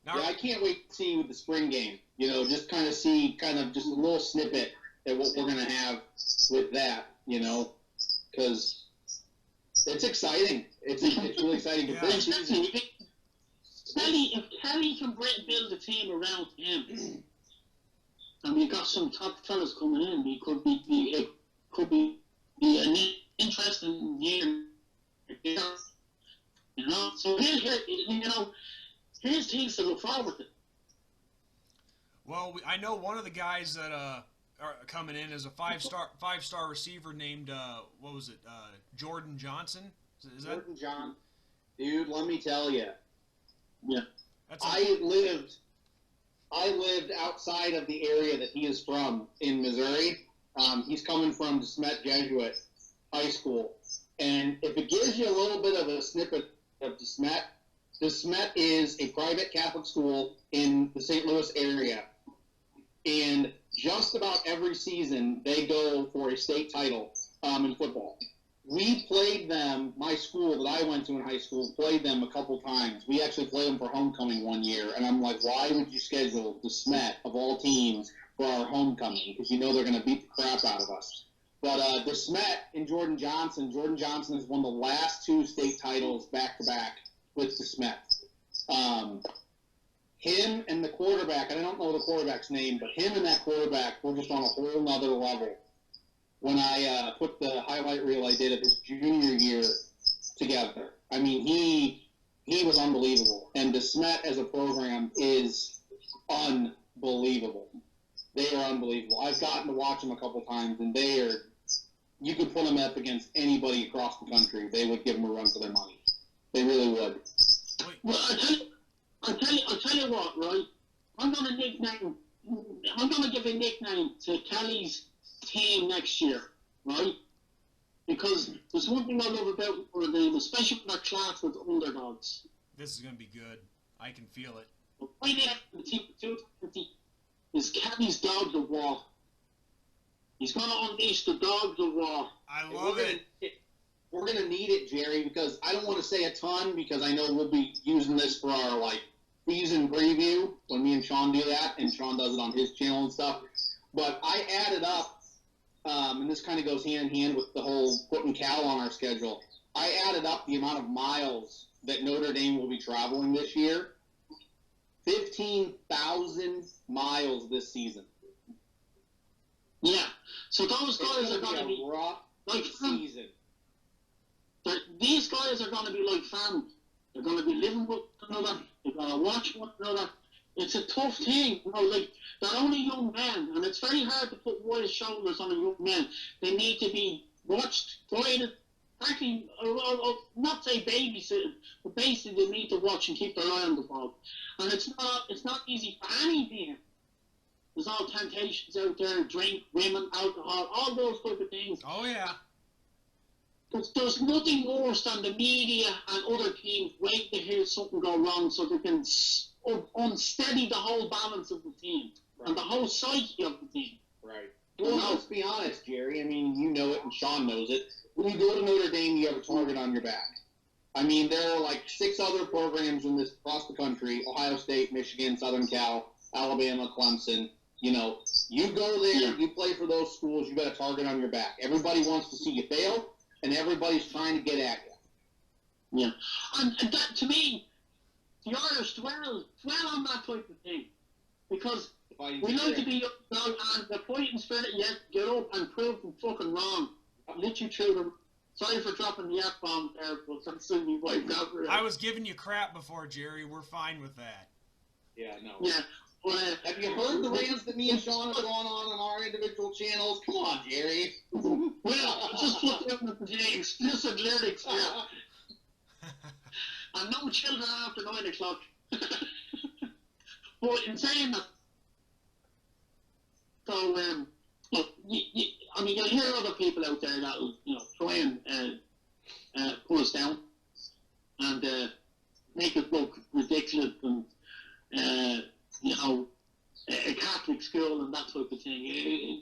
[SPEAKER 2] Now,
[SPEAKER 1] yeah, I can't wait to see with the spring game. Just just a little snippet that what we're going to have with that, because it's exciting. It's really exciting to bring season.
[SPEAKER 3] If Kelly can build a team around him, and we got some top fellas coming in, it could be an interesting year. So here's teams to look forward to.
[SPEAKER 2] Well, I know one of the guys that are coming in is a five-star receiver named Jordan Johnson. Is that
[SPEAKER 1] Jordan John? Dude, let me tell you.
[SPEAKER 3] Yeah.
[SPEAKER 1] I lived outside of the area that he is from in Missouri, He's coming from DeSmet Jesuit High School. And if it gives you a little bit of a snippet of DeSmet, DeSmet is a private Catholic school in the St. Louis area. And just about every season, they go for a state title in football. We played them, my school that I went to in high school, played them a couple times. We actually played them for homecoming one year. And I'm like, why would you schedule DeSmet, of all teams, for our homecoming? Because you know they're going to beat the crap out of us. But DeSmet and Jordan Johnson has won the last 2 state titles back-to-back with DeSmet. Him and the quarterback, and I don't know the quarterback's name, but him and that quarterback were just on a whole nother level. When I put the highlight reel I did of his junior year together, I mean, he was unbelievable. And DeSmet as a program is unbelievable. They are unbelievable. I've gotten to watch them a couple times, and you could put them up against anybody across the country. They would give them a run for their money. They really would.
[SPEAKER 3] Well, I'll tell you what, right? I'm going to give a nickname to Kelly's team next year, right? Because there's one thing I love about Notre Dame, especially when they're classed with underdogs.
[SPEAKER 2] This is going to be good. I can feel it.
[SPEAKER 3] Right now, the team for 220 is Kelly's Dogs of War. He's going to unleash the Dogs of War.
[SPEAKER 2] I love it.
[SPEAKER 1] We're going to need it, Jerry, because I don't want to say a ton because I know we'll be using this for our, season preview when me and Sean do that, and Sean does it on his channel and stuff. But I added up, and this kind of goes hand in hand with the whole putting Cal on our schedule. I added up the amount of miles that Notre Dame will be traveling this year. 15,000 miles this season.
[SPEAKER 3] Yeah. So those guys are going to be
[SPEAKER 1] rough
[SPEAKER 3] like
[SPEAKER 1] season.
[SPEAKER 3] These guys are going to be like family. They're going to be living with one another. They're going to watch one another. It's a tough thing. They're only young men, and it's very hard to put wide shoulders on a young man. They need to be watched, guided, actually, not say babysitting, but basically they need to watch and keep their eye on the ball. And it's not easy for any team. There's all temptations out there, drink, women, alcohol, all those type of things.
[SPEAKER 2] Oh, yeah.
[SPEAKER 3] There's nothing worse than the media and other teams wait to hear something go wrong so they can unsteady the whole balance of the team and the whole psyche of the team.
[SPEAKER 1] Right. Well, let's be honest, Jerry. I mean, you know it and Sean knows it. When you go to Notre Dame, you have a target on your back. I mean, there are 6 other programs in this across the country: Ohio State, Michigan, Southern Cal, Alabama, Clemson. You go there, you play for those schools, you got a target on your back. Everybody wants to see you fail, and everybody's trying to get at you.
[SPEAKER 3] Yeah. And that, to me, the Irish dwell on that type of thing. Because we like to be young, and the fighting spirit, get up and prove them fucking wrong. Literally through them. Sorry for dropping the F-bomb there, but I'm assuming you wiped out.
[SPEAKER 2] I was giving you crap before, Jerry. We're fine with that.
[SPEAKER 1] Yeah, no.
[SPEAKER 3] Yeah.
[SPEAKER 1] Have you heard the rants that me and Sean have gone on our individual channels? Come on, Jerry.
[SPEAKER 3] Well, just put them with the explicit lyrics here. And no children after 9 o'clock. But in saying that, so, look, you'll hear other people out there that will, try and pull us down and make it look ridiculous and, a Catholic school and that type of thing.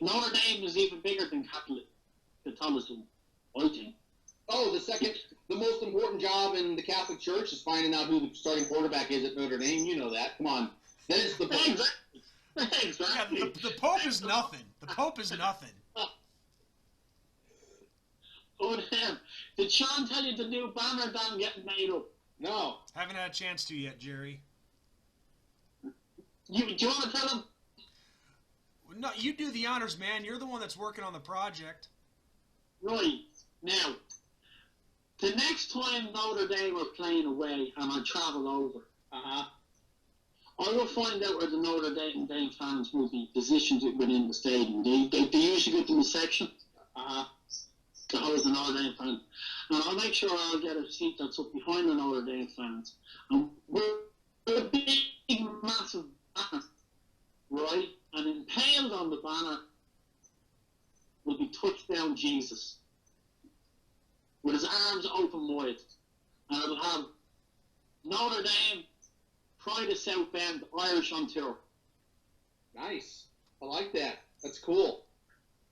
[SPEAKER 3] Notre Dame is even bigger than Catholicism, I think.
[SPEAKER 1] Oh, the most important job in the Catholic Church is finding out who the starting quarterback is at Notre Dame. You know that. Come on. That is the point.
[SPEAKER 3] Exactly.
[SPEAKER 2] Yeah, the Pope is nothing. The Pope is nothing.
[SPEAKER 3] Oh, damn. Did Sean tell you the new banner down getting made up?
[SPEAKER 1] No.
[SPEAKER 2] Haven't had a chance to yet, Jerry.
[SPEAKER 3] Do you want to tell him?
[SPEAKER 2] No, you do the honors, man. You're the one that's working on the project.
[SPEAKER 3] Right. Now, the next time Notre Dame are playing away and I travel over, I will find out where the Notre Dame fans will be positioned within the stadium. They usually get in the section. To host the Notre Dame fans. And I'll make sure I'll get a seat that's up behind the Notre Dame fans. And we're a big, massive banner, right? And impaled on the banner touchdown Jesus with his arms open wide. And it'll have Notre Dame, Pride of South Bend, Irish on tour.
[SPEAKER 1] Nice. I like that. That's cool.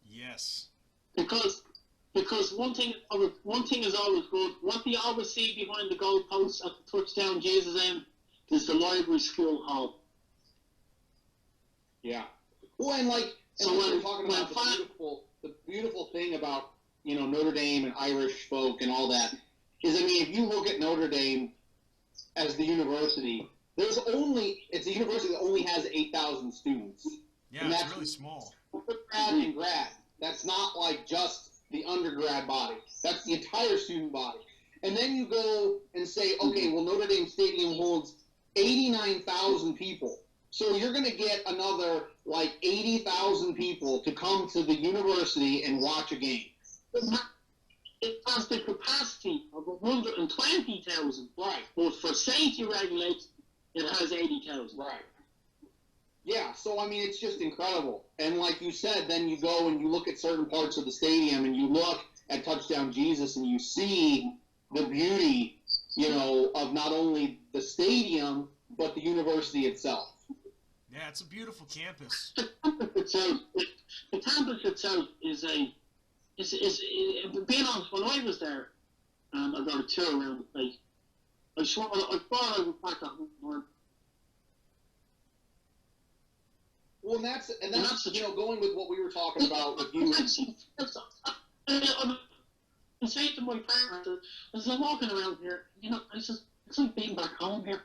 [SPEAKER 2] Yes.
[SPEAKER 3] Because one thing is always good. What you always see behind the goalposts at the touchdown Jesus end is the library school hall.
[SPEAKER 1] Yeah. Well, and like,
[SPEAKER 3] So
[SPEAKER 1] we're talking about the beautiful thing about, you know, Notre Dame and Irish folk and all that is, I mean, if you look at Notre Dame as the university, it's a university that only has 8,000 students.
[SPEAKER 2] Yeah, it's really small.
[SPEAKER 1] Undergrad and grad. That's not like just the undergrad body. That's the entire student body. And then you go and say, okay, well, Notre Dame Stadium holds 89,000 people. So you're going to get another, like, 80,000 people to come to the university and watch a game.
[SPEAKER 3] It has the capacity of 120,000.
[SPEAKER 1] Right.
[SPEAKER 3] But for safety regulations, it has 80,000.
[SPEAKER 1] Right. Yeah, so, I mean, it's just incredible. And like you said, then you go and you look at certain parts of the stadium and you look at Touchdown Jesus and you see the beauty, you know, of not only the stadium, but the university itself.
[SPEAKER 2] Yeah, it's a beautiful campus.
[SPEAKER 3] The campus itself is being honest, when I was there, I got a tour around the place. I thought I was back at home.
[SPEAKER 1] Well, and that's you know, going with what we were talking about with you.
[SPEAKER 3] I say to my parents, as I'm walking around here, you know, I said, it's like being back home here.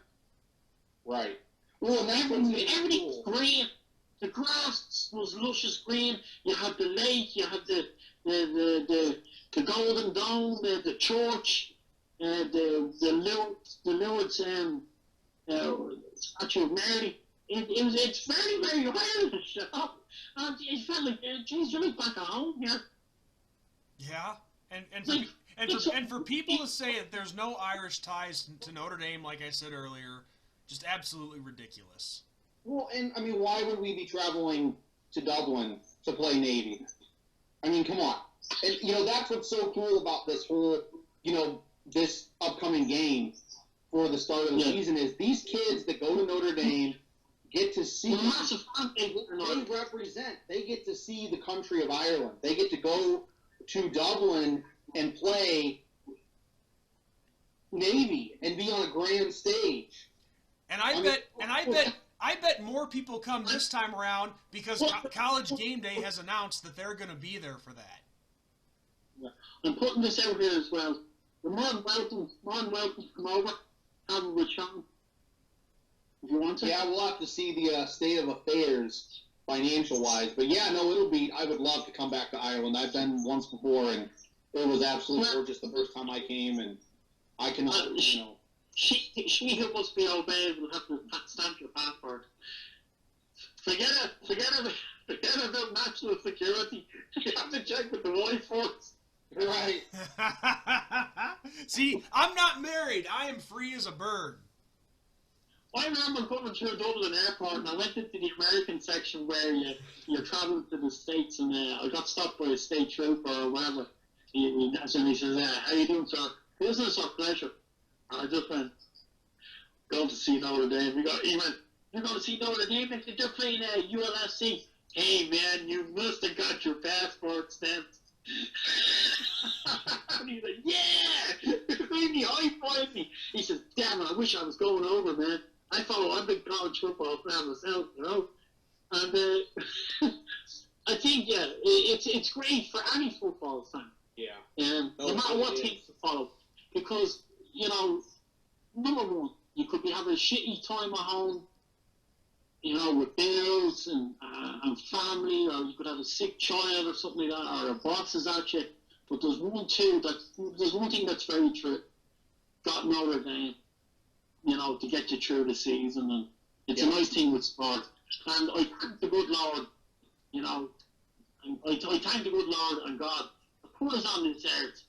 [SPEAKER 1] Right. Well, and that's
[SPEAKER 3] everything's green. The grass was luscious green. You had the lake. You had the Golden Dome, the church, the Lourdes statue of Mary. It's very, very Irish. And it felt like, geez, you're like back at home here.
[SPEAKER 2] Yeah, and for people to say that there's no Irish ties to Notre Dame, like I said earlier, just absolutely ridiculous.
[SPEAKER 1] Well, and I mean, why would we be traveling to Dublin to play Navy? I mean, come on. And you know, that's what's so cool about this whole, you know, this upcoming game for the start of the season is these kids that go to Notre Dame get to see they represent. They get to see the country of Ireland. They get to go to Dublin and play Navy and be on a grand stage.
[SPEAKER 2] And I bet more people come this time around because College Game Day has announced that they're going to be there for that.
[SPEAKER 3] Yeah. I'm putting this out here as well. You're more than welcome to come over, have a with Sean. If you want to.
[SPEAKER 1] Yeah, we'll have to see the state of affairs financial-wise. But yeah, no, I would love to come back to Ireland. I've been once before, and it was absolutely gorgeous the first time I came, and I cannot, you know.
[SPEAKER 3] She who must be obeyed will have to stamp your passport. Forget about national security. You have to check with the wife first.
[SPEAKER 1] Right.
[SPEAKER 2] See, I'm not married. I am free as a bird.
[SPEAKER 3] I remember coming through Dublin Airport, and I went into the American section where you're traveling to the States, and I got stopped by a state trooper or whatever. He says, how you doing, sir? Business or pleasure? And I just went, going to see Notre Dame. He went, you're going to see Notre Dame if they're playing ULSC. Hey, man, you must have got your passport stamped. And he's like, yeah! He high-fived me. He says, damn it, I wish I was going over, man. I follow a big college football fan myself, you know? And I think, yeah, it's great for any football fan.
[SPEAKER 1] Yeah.
[SPEAKER 3] No matter what teams to follow. Because, you know, number one, you could be having a shitty time at home, you know, with bills and family, or you could have a sick child or something like that, or your boss is at you. But there's one thing that's very true. Got Notre Dame, you know, to get you through the season, and it's a nice thing with sport. And I thank the good Lord, you know, I thank the good Lord and God to put us on this earth.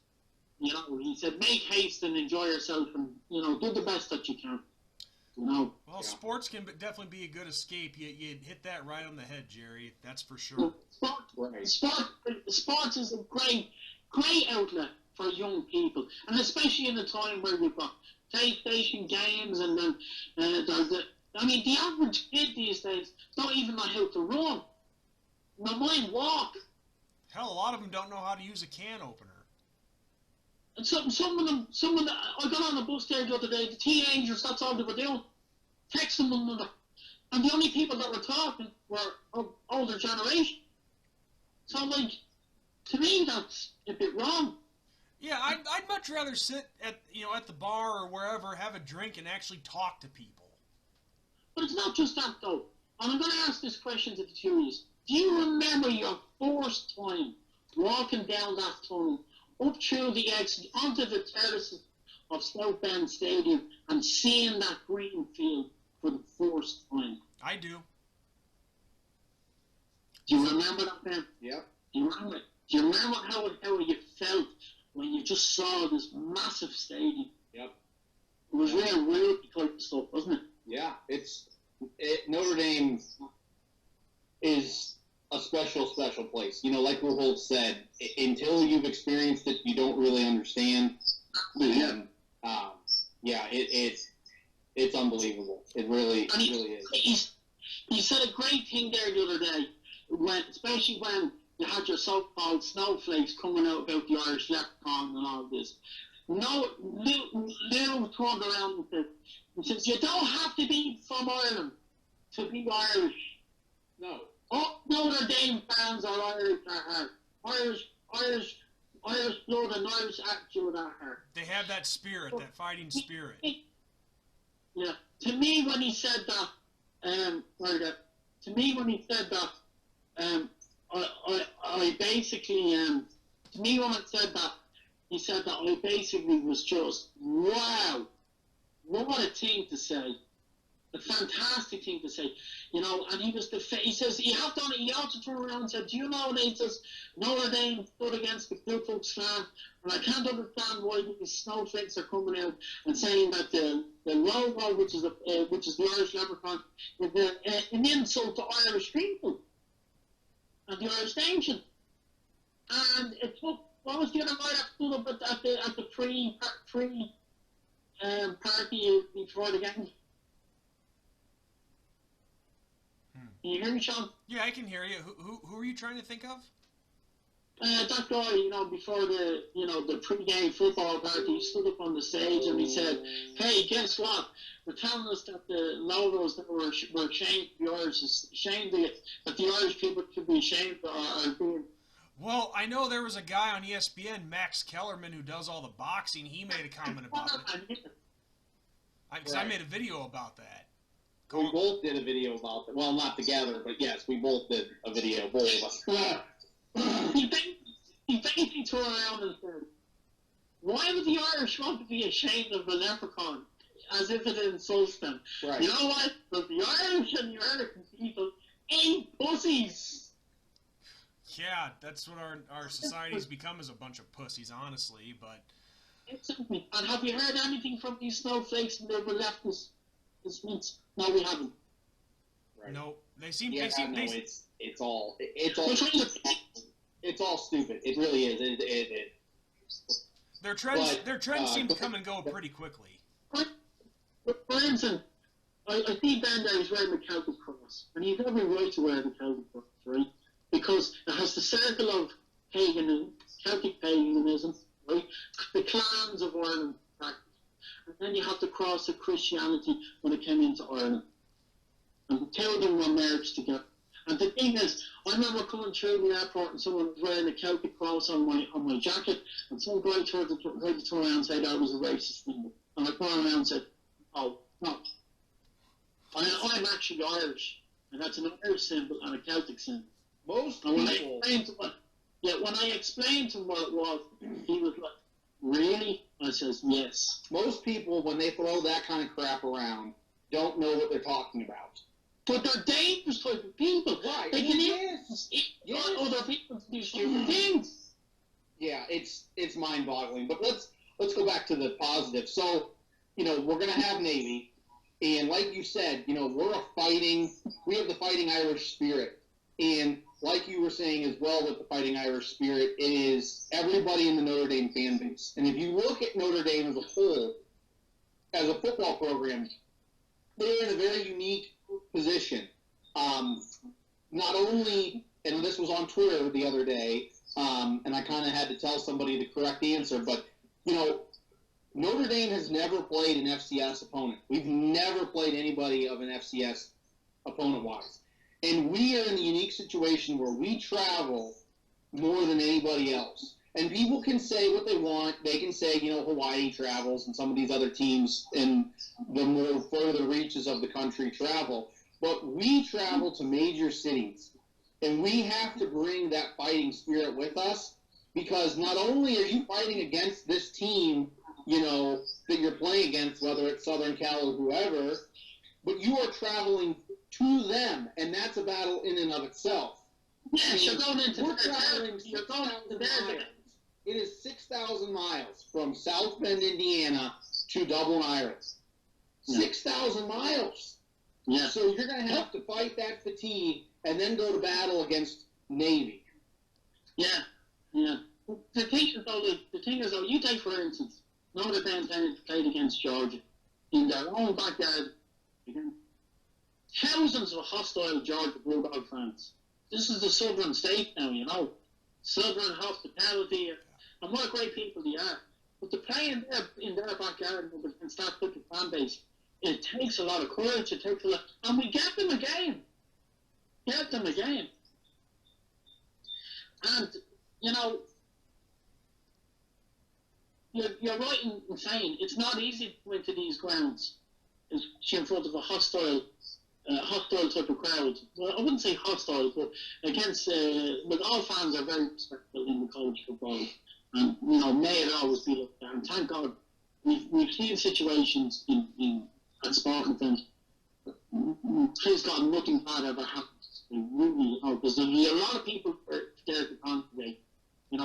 [SPEAKER 3] You know, he said, make haste and enjoy yourself, and, you know, do the best that you can. you know.
[SPEAKER 2] Well, sports can definitely be a good escape. You hit that right on the head, Jerry. That's for sure.
[SPEAKER 3] Sports is a great outlet for young people, and especially in a time where we've got PlayStation games, and then the average kid these days don't even know how to run. No mind walk.
[SPEAKER 2] Hell, a lot of them don't know how to use a can opener.
[SPEAKER 3] And some of them, I got on a bus there the other day, the teenagers, that's all they were doing. Texting one another. And the only people that were talking were of older generation. So, like, to me, that's a bit wrong.
[SPEAKER 2] Yeah, I'd much rather sit at the bar or wherever, have a drink, and actually talk to people.
[SPEAKER 3] But it's not just that, though. And I'm going to ask this question to the two of you. Do you remember your first time walking down that tunnel, up through the exit, onto the terraces of South Bend Stadium, and seeing that green field for the first time?
[SPEAKER 2] I do.
[SPEAKER 3] Do you remember that, Ben?
[SPEAKER 1] Yep.
[SPEAKER 3] Do you remember it? Do you remember how you felt when you just saw this massive stadium?
[SPEAKER 1] Yep.
[SPEAKER 3] It was real type of stuff, wasn't it?
[SPEAKER 1] Yeah, Notre Dame is a special place. Like Revolt said, until you've experienced it, you don't really understand. And, it's unbelievable. It really is.
[SPEAKER 3] He said a great thing there the other day, especially when you had your so-called snowflakes coming out about the Irish leprechaun and all this. No, Lou turned around and said, you don't have to be from Ireland to be Irish.
[SPEAKER 1] No.
[SPEAKER 3] All Notre Dame fans are Irish at heart. Irish blood and Irish attitude at heart.
[SPEAKER 2] They have that spirit, that fighting spirit.
[SPEAKER 3] Yeah. To me, when he said that, I basically, to me when it said that, he said that I basically was just, wow, what a thing to say. A fantastic thing to say, and he says, he also turned around and said, do you know, and he says, Notre Dame stood against the Ku Klux Klan, and I can't understand why these snowflakes are coming out and saying that the logo, which is the Irish leprechaun, is an insult to Irish people and the Irish nation. And it took, what was the other night I stood up at the pre party before the game? Can you hear me, Sean?
[SPEAKER 2] Yeah, I can hear you. Who are you trying to think of?
[SPEAKER 3] That guy, before the pre-game football party, he stood up on the stage and he said, hey, guess what? They're telling us that the logos that were ashamed to the Irish, is ashamed that the Irish people should be ashamed or being...
[SPEAKER 2] Well, I know there was a guy on ESPN, Max Kellerman, who does all the boxing. He made a comment about it. I made a video about that.
[SPEAKER 1] We both did a video about it. Well, not together, but yes, we both did a video, both of us.
[SPEAKER 3] He basically turned around and said, why would the Irish want to be ashamed of the leprechaun? As if it insults them.
[SPEAKER 1] Right.
[SPEAKER 3] You know what? But the Irish and the American people ain't pussies.
[SPEAKER 2] Yeah, that's what our society's become, is a bunch of pussies, honestly, but...
[SPEAKER 3] Exactly. And have you heard anything from these snowflakes and they were left this month? No, we haven't.
[SPEAKER 1] Right.
[SPEAKER 2] No, they seem.
[SPEAKER 1] Yeah, it's all stupid. It really is.
[SPEAKER 2] Their trends seem to come and go pretty quickly.
[SPEAKER 3] For instance, I see Ben there, he's wearing the Celtic cross, and he's every right to wear the Celtic cross, right? Because it has the circle of paganism, Celtic paganism, right? The clans of Ireland practice. And then you have the cross of Christianity when it came into Ireland. And the two of them were merged together. And the thing is, I remember coming through the airport and someone was wearing a Celtic cross on my jacket, and some guy tried to turn around and say that was a racist thing. And I turned around and said, oh, no. I'm actually Irish, and that's an Irish symbol and a Celtic symbol.
[SPEAKER 1] Most
[SPEAKER 3] and when
[SPEAKER 1] people...
[SPEAKER 3] when I explained to him what it was, he was like, really? I says, yes.
[SPEAKER 1] Most people, when they throw that kind of crap around, don't know what they're talking about.
[SPEAKER 3] But they're dangerous type of people.
[SPEAKER 1] Right.
[SPEAKER 3] They can influence other people to do stupid things.
[SPEAKER 1] Yeah, it's mind-boggling. But let's go back to the positive. So, we're going to have Navy. And like you said, we have the fighting Irish spirit. And like you were saying as well with the fighting Irish spirit, it is everybody in the Notre Dame fan base. And if you look at Notre Dame as a whole, as a football program, they're in a very unique position. Not only, and this was on Twitter the other day, and I kind of had to tell somebody the correct answer, but, Notre Dame has never played an FCS opponent. We've never played anybody of an FCS opponent-wise. And we are in the unique situation where we travel more than anybody else. And people can say what they want. They can say, Hawaii travels and some of these other teams in the more further reaches of the country travel. But we travel to major cities. And we have to bring that fighting spirit with us, because not only are you fighting against this team, that you're playing against, whether it's Southern Cal or whoever, but you are traveling to them, and that's a battle in and of itself.
[SPEAKER 3] Yes,
[SPEAKER 1] we're traveling 6,000 miles. It is 6,000 miles from South Bend, Indiana to Dublin, Ireland. 6,000 miles.
[SPEAKER 3] Yeah.
[SPEAKER 1] So you're going to have to fight that fatigue and then go to battle against Navy.
[SPEAKER 3] Yeah, yeah. The thing is, though, you take, for instance, Notre Dame played against Georgia in their own backyard. Thousands of hostile Georgia Bulldog fans. This is the southern state now, Southern hospitality, and what great people they are. But to play in their backyard against that type of fan base, it takes a lot of courage. It takes a lot, and we get them again. And you're right in saying it's not easy to go into these grounds in front of a hostile type of crowd. Well, I wouldn't say hostile, but against, all fans are very respectful in the college football. And, may it always be like that. And thank God, we've seen situations at sporting things. Please God, nothing bad ever happens. Really, because there'll be a lot of people there to congregate.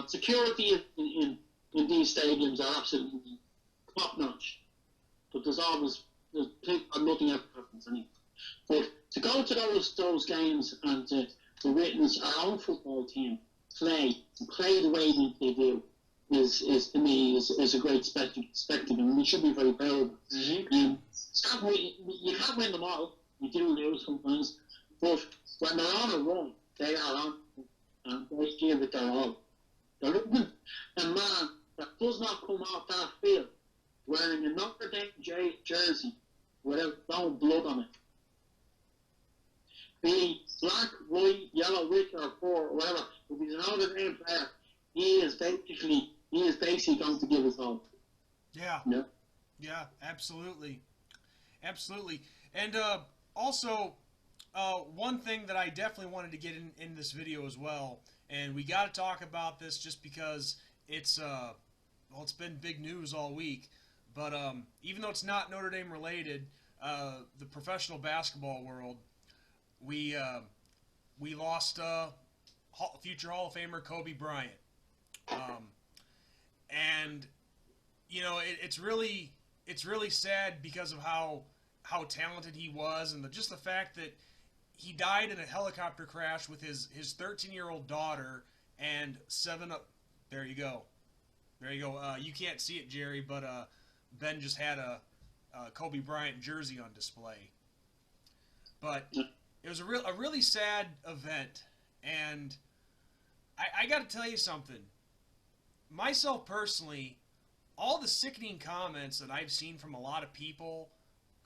[SPEAKER 3] Security in these stadiums are absolutely top notch. But there's nothing ever happens anyway. But to go to those games and to witness our own football team play the way they do is to me is a great spectacle, and we should be very proud of it. You can't win them all. You do lose sometimes, but when they're on a run, they are on, and they give it their all. There isn't a man that does not come off that field wearing a Notre Dame jersey without no blood on it. Be black, white, yellow, red, or poor, or whatever. If he's an Notre Dame player, he is basically going to give his all.
[SPEAKER 2] Yeah. Yeah, absolutely. And also, one thing that I definitely wanted to get in this video as well, and we got to talk about this just because it's been big news all week. But even though it's not Notre Dame related, the professional basketball world, we lost future Hall of Famer Kobe Bryant, and it's really sad because of how talented he was, and just the fact that he died in a helicopter crash with his 13-year-old daughter and there you go. You can't see it, Jerry, but Ben just had a Kobe Bryant jersey on display. But it was a really sad event, and I got to tell you something. Myself personally, all the sickening comments that I've seen from a lot of people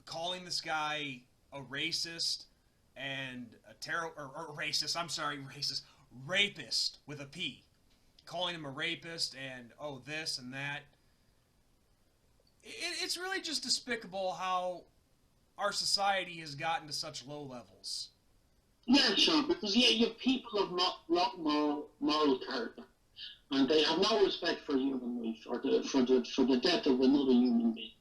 [SPEAKER 2] calling this guy a racist and rapist with a P, calling him a rapist and this and that. It's really just despicable how our society has gotten to such low levels.
[SPEAKER 3] Yeah, Sean, because you have people of not moral character, and they have no respect for human life or for the death of another human being.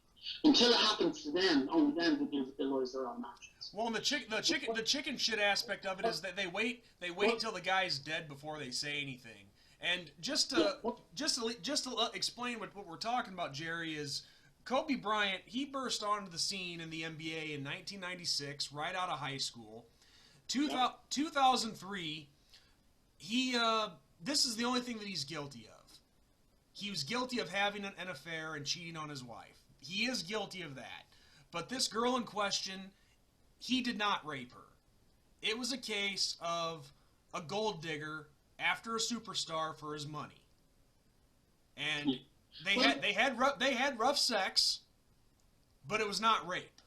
[SPEAKER 3] Until it happens to them, only then do they realize their own actions.
[SPEAKER 2] Well, and the chicken shit aspect of it is that they wait till the guy's dead before they say anything. And just to explain what we're talking about, Jerry, is Kobe Bryant, he burst onto the scene in the NBA in 1996, right out of high school. 2003, this is the only thing that he's guilty of. He was guilty of having an affair and cheating on his wife. He is guilty of that. But this girl in question, he did not rape her. It was a case of a gold digger after a superstar for his money. And they had rough sex, but it was not rape.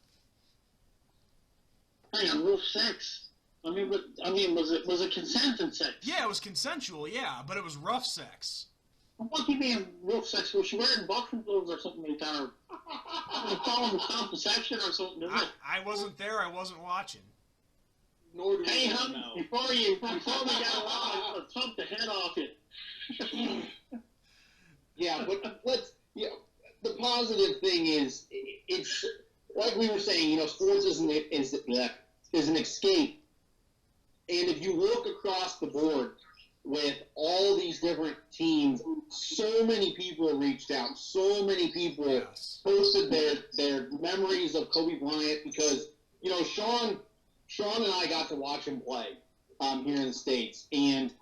[SPEAKER 3] Hang on, rough sex. Was it consenting sex?
[SPEAKER 2] Yeah, it was consensual. Yeah, but it was rough sex.
[SPEAKER 3] What do you mean rough sex? Was she wearing boxing gloves or something like that? Or calling the contraception or something?
[SPEAKER 2] I wasn't there. I wasn't watching.
[SPEAKER 1] Nor do
[SPEAKER 3] hey,
[SPEAKER 1] we
[SPEAKER 3] hon,
[SPEAKER 1] know.
[SPEAKER 3] before we get along, I'm gonna chop the head off you.
[SPEAKER 1] Yeah, but the positive thing is, it's like we were saying, sports is an escape. And if you look across the board with all these different teams, so many people reached out. So many people posted their memories of Kobe Bryant because, Sean and I got to watch him play here in the States. And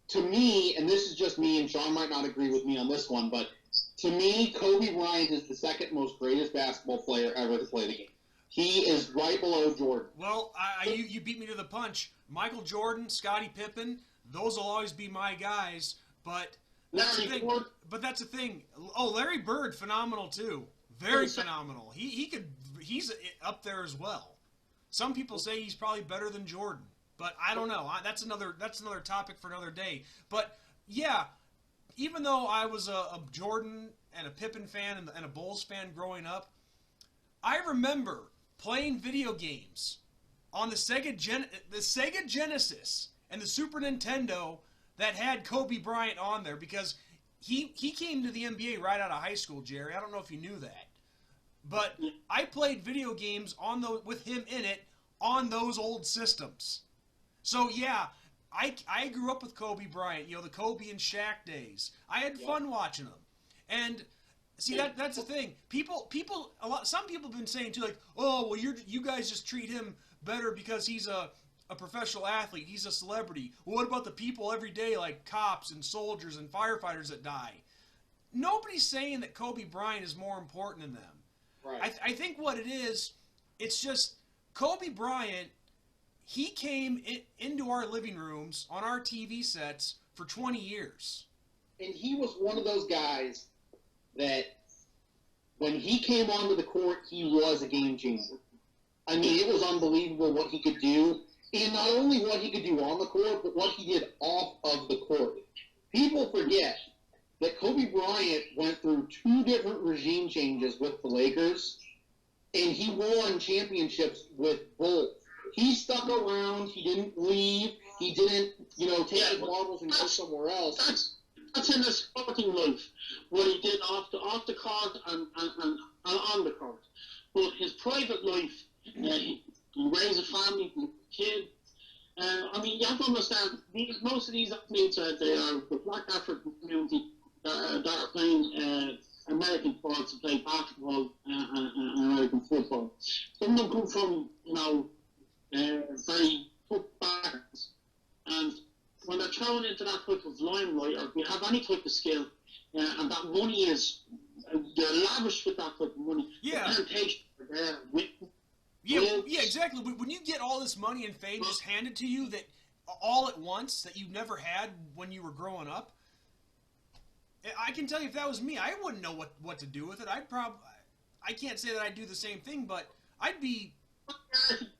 [SPEAKER 1] to me, and this is just me, and Sean might not agree with me on this one, but to me, Kobe Bryant is the second most greatest basketball player ever to play the game. He is right below Jordan.
[SPEAKER 2] Well, you beat me to the punch. Michael Jordan, Scottie Pippen, those will always be my guys. But that's the thing. But that's the thing. Oh, Larry Bird, phenomenal too. Very phenomenal. He's up there as well. Some people say he's probably better than Jordan, but I don't know. That's another topic for another day. But yeah, even though I was a Jordan and a Pippen fan and a Bulls fan growing up, I remember playing video games on the Sega Genesis and the Super Nintendo that had Kobe Bryant on there because he came to the NBA right out of high school, Jerry. I don't know if you knew that. But I played video games with him in it on those old systems. So yeah, I grew up with Kobe Bryant, the Kobe and Shaq days. I had fun watching them. And see, that's the thing. Some people have been saying too, like, oh, well, you guys just treat him better because he's a professional athlete. He's a celebrity. Well, what about the people every day, like cops and soldiers and firefighters that die? Nobody's saying that Kobe Bryant is more important than them.
[SPEAKER 1] Right.
[SPEAKER 2] I think what it is, it's just Kobe Bryant, he came into our living rooms on our TV sets for 20 years.
[SPEAKER 1] And he was one of those guys that when he came onto the court, he was a game changer. I mean, it was unbelievable what he could do. And not only what he could do on the court, but what he did off of the court. People forget that Kobe Bryant went through 2 different regime changes with the Lakers, and he won championships with both. He stuck around. He didn't leave. He didn't, take his marbles and go somewhere else.
[SPEAKER 3] That's in his sporting life, what he did off the court and on the court. But his private life, he raised a family, a kid. You have to understand, most of these athletes they are the Black African community that are playing American sports to play basketball and American football. Some of them come from, very tough backgrounds. And when they're thrown into that type of limelight, or if you have any type of skill, and that money is, they're lavish with that type of money.
[SPEAKER 2] Yeah.
[SPEAKER 3] The temptation there with
[SPEAKER 2] Yeah, exactly. When you get all this money and fame just handed to you that all at once that you never had when you were growing up, I can tell you if that was me, I wouldn't know what to do with it. I can't say that I'd do the same thing, but I'd be...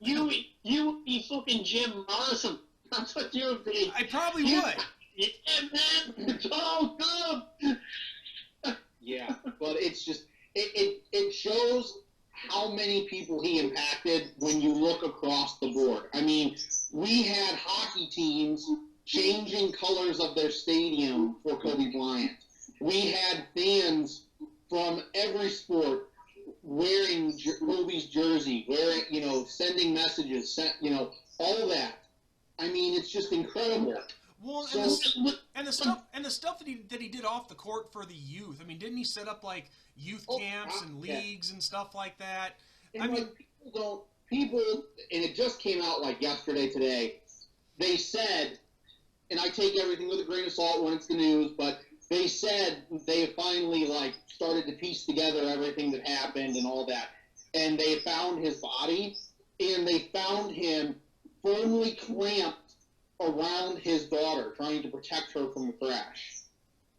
[SPEAKER 3] You would be fucking Jim Morrison. That's what you would be.
[SPEAKER 2] I probably would.
[SPEAKER 3] Yeah, man. Oh, God.
[SPEAKER 1] Yeah, but it's just... It shows how many people he impacted when you look across the board. I mean, we had hockey teams changing colors of their stadium for Kobe Bryant. We had fans from every sport wearing Kobe's jersey, sending messages, all that. I mean, it's just incredible.
[SPEAKER 2] Well,
[SPEAKER 1] So,
[SPEAKER 2] and the stuff that he did off the court for the youth. I mean, didn't he set up like youth camps and leagues and stuff like that?
[SPEAKER 1] and
[SPEAKER 2] I mean,
[SPEAKER 1] people, and it just came out like yesterday, today. They said, and I take everything with a grain of salt when it's the news, but they said they finally like started to piece together everything that happened and all that, and they found his body, and they found him firmly clamped around his daughter, trying to protect her from the crash.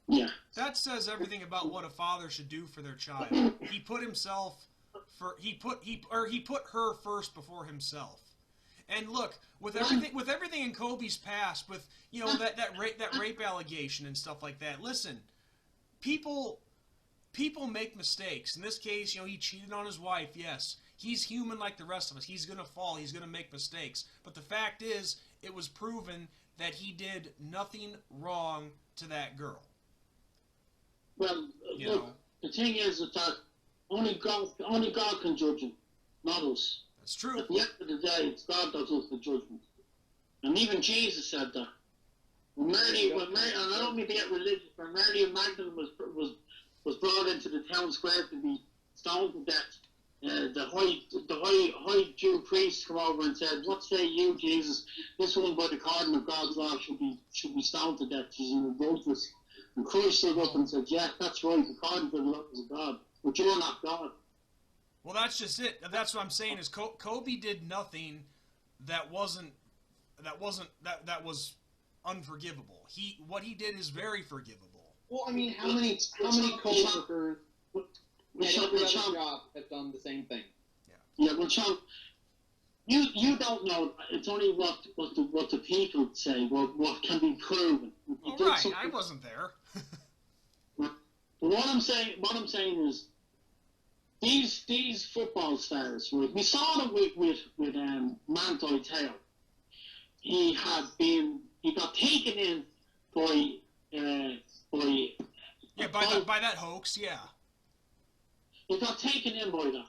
[SPEAKER 3] Yeah.
[SPEAKER 2] That says everything about what a father should do for their child. He put her first before himself. And look, with everything in Kobe's past, with that rape allegation and stuff like that. Listen, people make mistakes. In this case, he cheated on his wife. Yes, he's human like the rest of us. He's gonna fall. He's gonna make mistakes. But the fact is, it was proven that he did nothing wrong to that girl.
[SPEAKER 3] Well, look, the thing is that only God can judge him, not us.
[SPEAKER 2] That's true.
[SPEAKER 3] At the end of the day, it's God that does the judgment. And even Jesus said that. When Mary, and I don't mean to get religious, when Mary of Magdalene was brought into the town square to be stoned to death, the high Jew priest come over and said, "What say you, Jesus? This one by the cardinal of God's law should be stoned to death. She's an adulteress." And Christ stood up and said, "Yeah, that's right, according to the laws of God, but you're not God."
[SPEAKER 2] Well, that's just it. That's what I'm saying is Kobe did nothing that was unforgivable. What he did is very forgivable.
[SPEAKER 1] Well, I mean, how many co-workers at every other job have done the same thing?
[SPEAKER 3] Yeah, well, Sean, you don't know. It's only what the people say, what can be proven.
[SPEAKER 2] All right, I wasn't there.
[SPEAKER 3] But what I'm saying is, these football stars, right? We saw it with Manti Te'o. He got taken in by
[SPEAKER 2] that hoax, yeah.
[SPEAKER 3] He got taken in by that,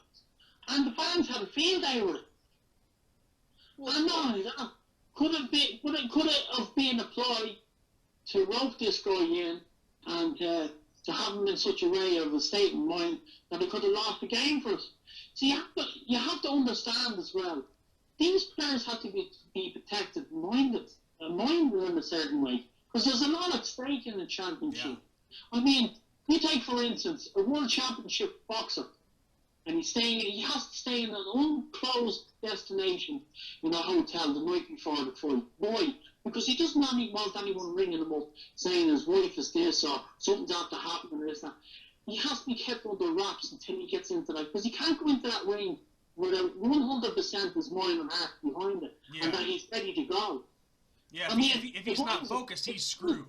[SPEAKER 3] and the fans had a field day with it. And not only that, could it have been applied to rope this guy in and to have him in such a way of a state of mind that he could have lost the game for us. So you have to understand as well, these players have to be protected, minded in a certain way, because there's a lot at stake in the championship. Yeah. I mean, you take for instance a world championship boxer, and he has to stay in an unclosed destination in a hotel the night before the fight. Why? Because he doesn't want anyone ringing him up saying his wife is this or something's out to happen or this, that. He has to be kept under wraps until he gets into that, because he can't go into that ring without 100% his mind and heart behind it, and that he's ready to go.
[SPEAKER 2] Yeah, if he's not focused, he's screwed.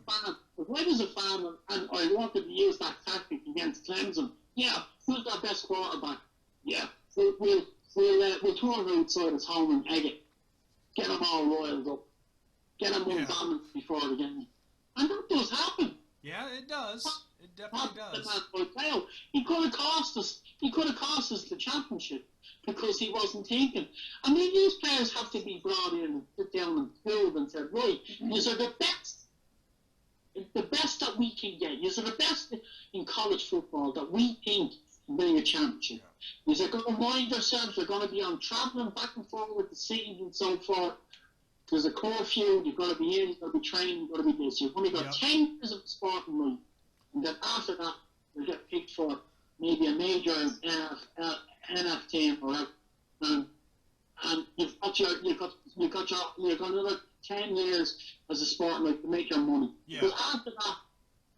[SPEAKER 3] If I was a fan and I wanted to use that tactic against Clemson, yeah, who's our best quarterback? Yeah, we'll turn him outside his home and egg it. Get him all roiled up. Get him unbalanced before the game. And that does happen.
[SPEAKER 2] Yeah, it does. It definitely does.
[SPEAKER 3] He could have cost us. He could have cost us the championship because he wasn't thinking. I mean, these players have to be brought in and sit down and build and said, right, these are the best that we can get. These are the best in college football that we think can bring a championship. These are going to mind themselves. They're going to be on travelling back and forth with the city and so forth. There's a curfew. You've got to be in. You've got to be trained. You've got to be this. You've only got 10 years of sporting life, and then after that, you get picked for maybe a major NF team or whatever. And you've got another 10 years as a sporting life to make your money.
[SPEAKER 2] Yeah.
[SPEAKER 3] Because after that,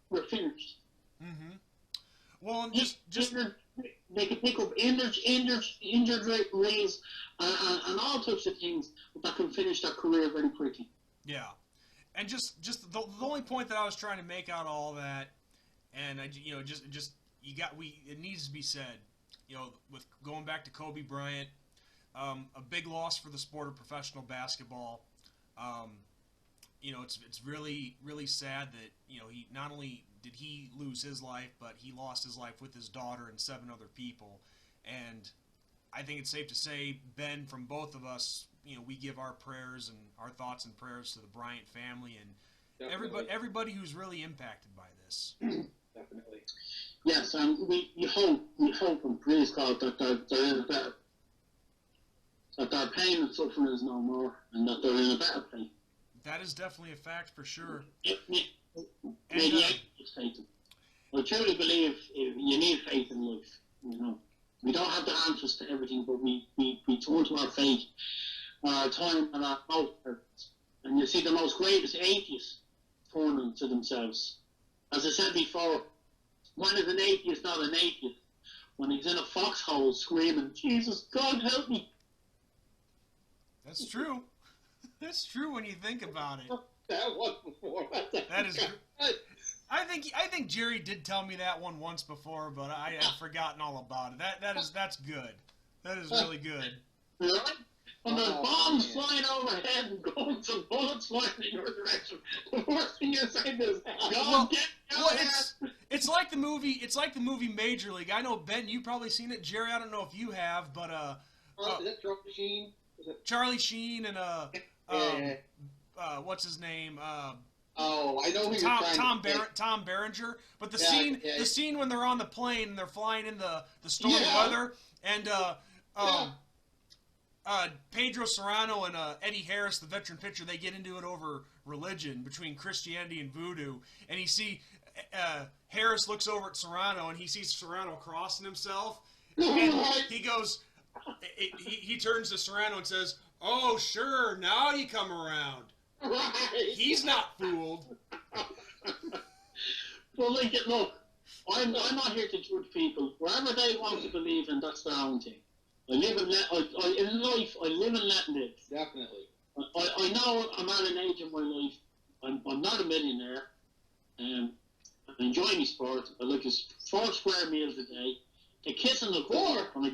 [SPEAKER 3] we're finished.
[SPEAKER 2] Mm-hmm. Well, just
[SPEAKER 3] they can pick up injured rates and all types of things that can finish their career very quickly.
[SPEAKER 2] Yeah, and just the only point that I was trying to make out of all that, and it needs to be said, with going back to Kobe Bryant, a big loss for the sport of professional basketball. It's really, really sad that he not only did he lose his life, but he lost his life with his daughter and 7 other people. And I think it's safe to say, Ben, from both of us, we give our prayers and our thoughts and prayers to the Bryant family, and everybody who's really impacted by this.
[SPEAKER 1] Definitely.
[SPEAKER 3] Yes, and we hope and praise God that they're in a better, that their pain and suffering is no more, and that they're in a better place.
[SPEAKER 2] That is definitely a fact for sure.
[SPEAKER 3] I truly believe you need faith in life. You know, we don't have the answers to everything, but we turn to our faith, our time, and our hope. And you see the most greatest atheists turning to themselves. As I said before, when is an atheist not an atheist? When he's in a foxhole screaming, "Jesus, God help me!"
[SPEAKER 2] That's true. That's true when you think about it.
[SPEAKER 1] That was before.
[SPEAKER 2] That is. I think Jerry did tell me that one once before, but I had forgotten all about it. That's good. That is really good.
[SPEAKER 3] Really? When there's bombs flying overhead and guns and bullets flying in your direction, the worst thing you say is, "God, get out of here!"
[SPEAKER 2] It's like the movie. It's like the movie Major League. I know, Ben, you've probably seen it. Jerry, I don't know if you have, but
[SPEAKER 1] is that Charlie Sheen?
[SPEAKER 2] Charlie Sheen and what's his name?
[SPEAKER 1] I know who
[SPEAKER 2] Tom Berenger. But the scene when they're on the plane and they're flying in the stormy weather, and Pedro Serrano and Eddie Harris, the veteran pitcher, they get into it over religion between Christianity and voodoo. And you see Harris looks over at Serrano and he sees Serrano crossing himself. And he goes, he turns to Serrano and says, "Oh, sure, now you come around."
[SPEAKER 3] Right.
[SPEAKER 2] He's not fooled.
[SPEAKER 3] Well, look, I'm not here to judge people. Whatever they want to believe in, that's their own thing. I live and let. In life, I live and let live.
[SPEAKER 1] Definitely.
[SPEAKER 3] I know I'm at an age in my life. I'm not a millionaire. I enjoy my sport. I like 4 square meals a day. A kiss and a cuddle when I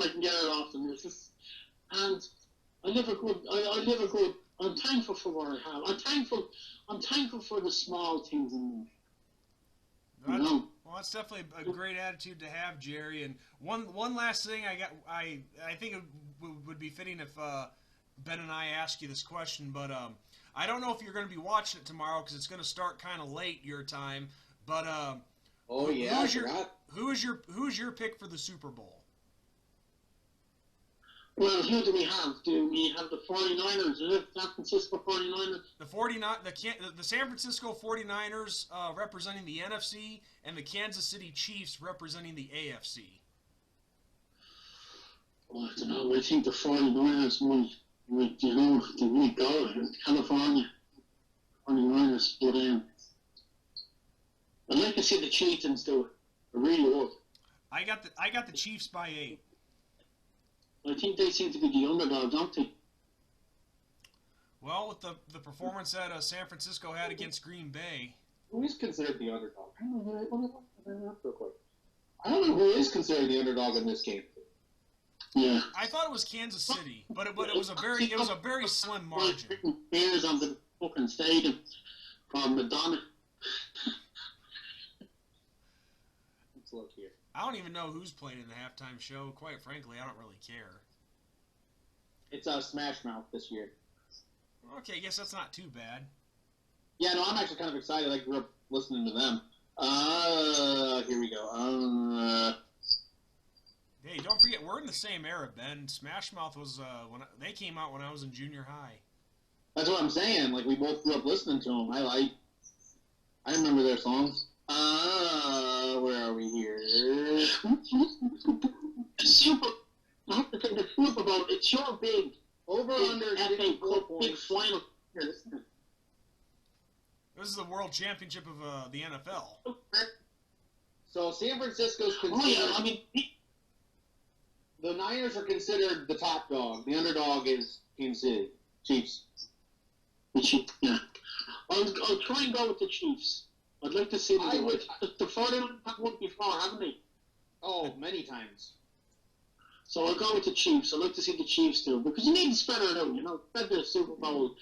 [SPEAKER 3] can get it off the missus. And I live a good. I'm thankful for what I have. I'm thankful for the small things in life.
[SPEAKER 2] Well, that's definitely a great attitude to have, Jerry. And one last thing I think it would be fitting if Ben and I ask you this question, but I don't know if you're going to be watching it tomorrow because it's going to start kind of late your time. But who is your pick for the Super Bowl?
[SPEAKER 3] Well, who do we have? Do we have the 49ers? Is it San Francisco 49ers?
[SPEAKER 2] The San Francisco 49ers representing the NFC and the Kansas City Chiefs representing the AFC.
[SPEAKER 3] Well, I don't know. I think the 49ers might go in California. 49ers, but I'd like to see the Chiefs do it. I really would.
[SPEAKER 2] I got the Chiefs by 8.
[SPEAKER 3] I think they seem to be the underdog, don't they?
[SPEAKER 2] Well, with the performance that San Francisco had against Green Bay.
[SPEAKER 1] Who is considered the underdog? I don't know who is considered the underdog in this game.
[SPEAKER 3] Yeah.
[SPEAKER 2] I thought it was Kansas City, but it was a very slim margin.
[SPEAKER 3] Bears on the fucking stadium from Madonna.
[SPEAKER 1] Let's look here.
[SPEAKER 2] I don't even know who's playing in the halftime show. Quite frankly, I don't really care.
[SPEAKER 1] It's Smash Mouth this year.
[SPEAKER 2] Okay, I guess that's not too bad.
[SPEAKER 1] Yeah, no, I'm actually kind of excited. I grew up listening to them. Here we go.
[SPEAKER 2] Hey, don't forget, we're in the same era, Ben. Smash Mouth was they came out when I was in junior high.
[SPEAKER 1] That's what I'm saying. Like, we both grew up listening to them. I remember their songs. Where are we here?
[SPEAKER 3] The Super Bowl, it's your big
[SPEAKER 1] over-under
[SPEAKER 3] FA Cup big final.
[SPEAKER 2] This is the World Championship of the NFL.
[SPEAKER 1] So San Francisco's considered... The Niners are considered the top dog. The underdog is Kansas City Chiefs.
[SPEAKER 3] Yeah. I'll try and go with the Chiefs. I'd like to see them do it. The 49ers have won before, haven't they?
[SPEAKER 1] Oh, many times.
[SPEAKER 3] So I'll go with the Chiefs. I'd like to see the Chiefs do it because you need to spread it out, spread the Super Bowl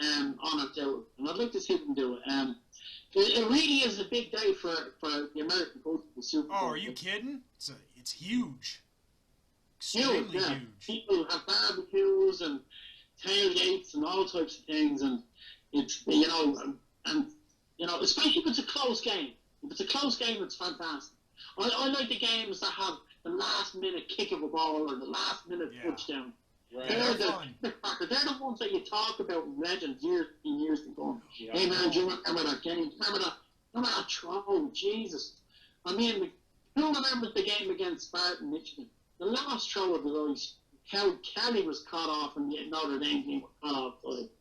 [SPEAKER 3] on it out. And I'd like to see them do it. It really is a big day for the American coach of the Super Bowl.
[SPEAKER 2] Oh, are you kidding? It's huge. Extremely huge.
[SPEAKER 3] People have barbecues and tailgates and all types of things, and It's and especially if it's a close game. If it's a close game, it's fantastic. I like the games that have the last minute kick of a ball or the last minute touchdown.
[SPEAKER 1] Right.
[SPEAKER 3] They're the ones that you talk about in legends years and years to come.
[SPEAKER 1] Yeah.
[SPEAKER 3] Hey man, do you remember that game? Remember that throw? Jesus. I mean, who remembers the game against Spartan, Michigan? The last throw of the ice, Kelly was cut off and the Notre Dame game was cut off.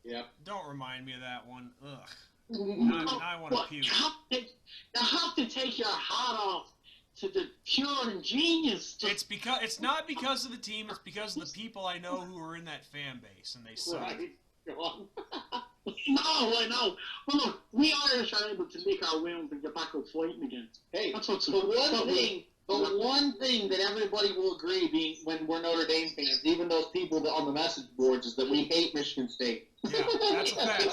[SPEAKER 1] Yeah.
[SPEAKER 2] Don't remind me of that one. Ugh. Now I want to puke.
[SPEAKER 3] You have to take your hat off to the pure and genius.
[SPEAKER 2] It's not because of the team. It's because of the people I know who are in that fan base, and they suck.
[SPEAKER 1] Right. Go on.
[SPEAKER 3] No, I know. Well, look, we Irish are able to lick our wounds and get back up fighting again.
[SPEAKER 1] Hey,
[SPEAKER 3] that's what's
[SPEAKER 1] the one thing that everybody will agree, being when we're Notre Dame fans, even those people that on the message boards, is that we hate Michigan State.
[SPEAKER 2] Yeah, that's a fact.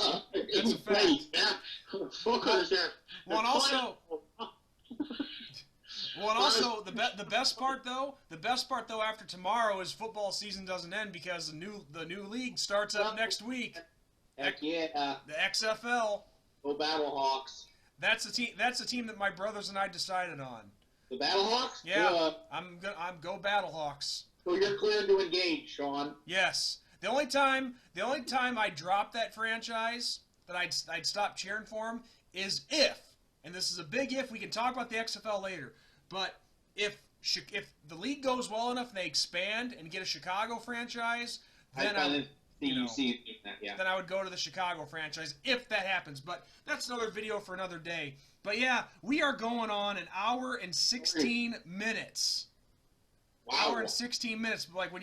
[SPEAKER 2] That's a fact.
[SPEAKER 3] Yeah, fuckers there.
[SPEAKER 2] Well, and also, the best part though after tomorrow is football season doesn't end because the new league starts up next week.
[SPEAKER 1] Heck yeah.
[SPEAKER 2] The XFL.
[SPEAKER 1] Go Battlehawks.
[SPEAKER 2] That's the team that my brothers and I decided on.
[SPEAKER 1] The Battlehawks?
[SPEAKER 2] Yeah. I'm go Battlehawks.
[SPEAKER 1] So you're clear to engage, Sean.
[SPEAKER 2] Yes. The only time I dropped that franchise that I'd stop cheering for him is if, and this is a big if, we can talk about the XFL later, but if the league goes well enough and they expand and get a Chicago franchise, then then I would go to the Chicago franchise if that happens. But that's another video for another day. But yeah, we are going on an hour and 16 minutes.
[SPEAKER 1] Wow.
[SPEAKER 2] Hour and 16 minutes. Like when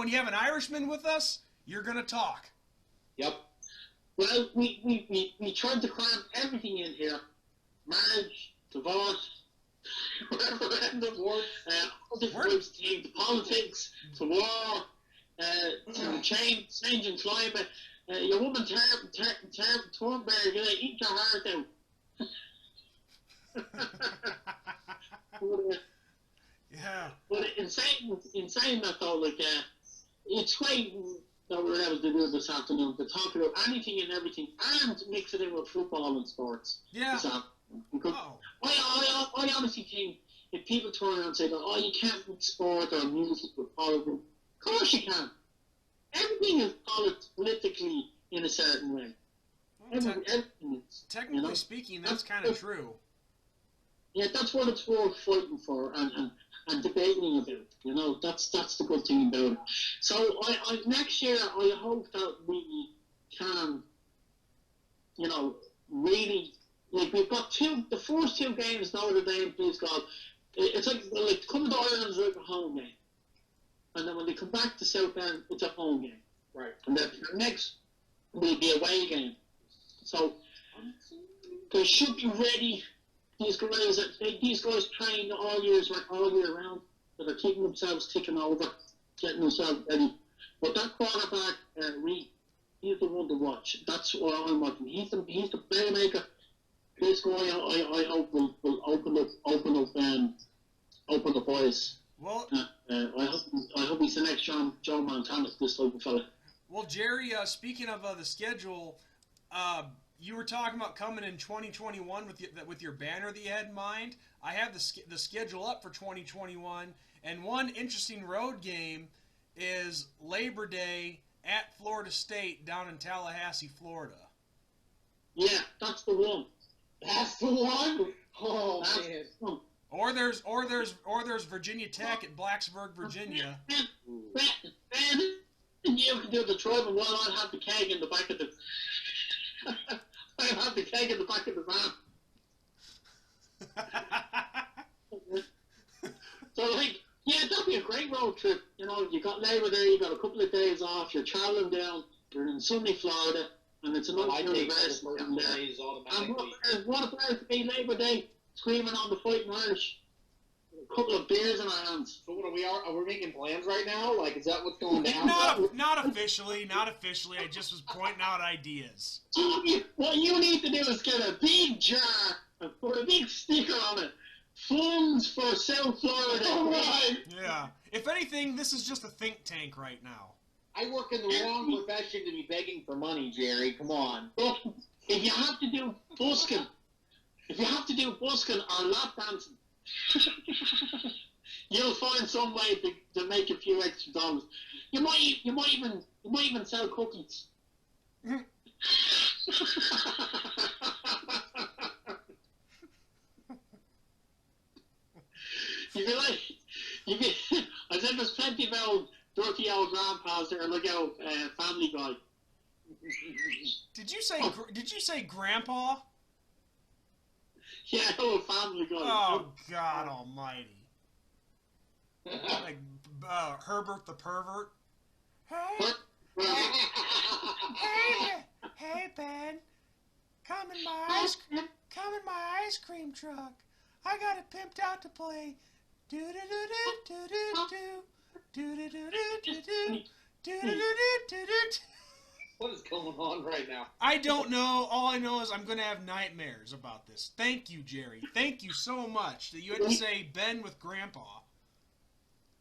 [SPEAKER 2] you have an Irishman with us, you're gonna talk.
[SPEAKER 1] Yep.
[SPEAKER 3] Well, we tried to cram everything in here: marriage, divorce, referendum, all different types of things, to politics, to war, to changing climate. Your woman Thunberg, eat your heart out.
[SPEAKER 2] Yeah.
[SPEAKER 3] But in saying that though, it's great that we're able to do this afternoon to talk about anything and everything and mix it in with football and sports.
[SPEAKER 2] Yeah.
[SPEAKER 3] Because I honestly think if people turn around and say, "Oh, you can't mix sport or music with politics," of course you can. Everything is politically in a certain way. Everything is.
[SPEAKER 2] Technically speaking, that's kind of true.
[SPEAKER 3] Yeah, that's what it's worth fighting for and debating about. That's the good thing about it. So I next year I hope that we can, really, we've got the first two games Notre Dame, please God, it's like coming to Ireland is like a home game, and then when they come back to South End, it's a home game.
[SPEAKER 1] Right.
[SPEAKER 3] And then the next will be a away game. So they should be ready. These guys train all year round, that are keeping themselves ticking over, getting themselves ready. But that quarterback, Reed, he's the one to watch. That's what I'm watching. He's the playmaker. This guy, I hope will open the boys.
[SPEAKER 2] Well,
[SPEAKER 3] I hope he's the next Joe Montana, this type of fella.
[SPEAKER 2] Well, Jerry, speaking of the schedule, you were talking about coming in 2021 with your banner that you had in mind. I have the schedule up for 2021, and one interesting road game is Labor Day at Florida State down in Tallahassee, Florida.
[SPEAKER 3] Yeah, that's the one.
[SPEAKER 1] That's the one. Oh
[SPEAKER 3] that's
[SPEAKER 1] man.
[SPEAKER 3] The one.
[SPEAKER 2] Or there's Virginia Tech at Blacksburg, Virginia.
[SPEAKER 3] Ben, you can do the tribal one. I'll have the keg in the back of the. I'll have the keg in the back of the van. So that'd be a great road trip. You got Labor Day, you got a couple of days off. You're traveling down. You're in sunny Florida, and it's a nice university down there. And what about it to be Labor Day? Screaming on the fighting Irish. A couple of beers in our hands.
[SPEAKER 1] So are we making plans right now? Like, is that what's going down?
[SPEAKER 2] Not officially. I just was pointing out ideas.
[SPEAKER 3] What you need to do is get a big jar and put a big sticker on it. Funds for South Florida.
[SPEAKER 1] All right.
[SPEAKER 2] Yeah. If anything, this is just a think tank right now.
[SPEAKER 1] I work in the wrong profession to be begging for money, Jerry. Come on.
[SPEAKER 3] If you have to do busking, or lap dancing, you'll find some way to make a few extra dollars. You might even sell cookies. I said there's plenty of dirty old grandpas that are like Family Guy.
[SPEAKER 2] Did you say grandpa?
[SPEAKER 3] Yeah, Family Guy.
[SPEAKER 2] Oh, God almighty. Like Herbert the pervert. Hey, Ben, come in my ice cream truck. I got it pimped out to play. Do do do do do do do do do do do do.
[SPEAKER 1] What is going on right now?
[SPEAKER 2] I don't know. All I know is I'm going to have nightmares about this. Thank you, Jerry. Thank you so much that you had to say Ben with Grandpa.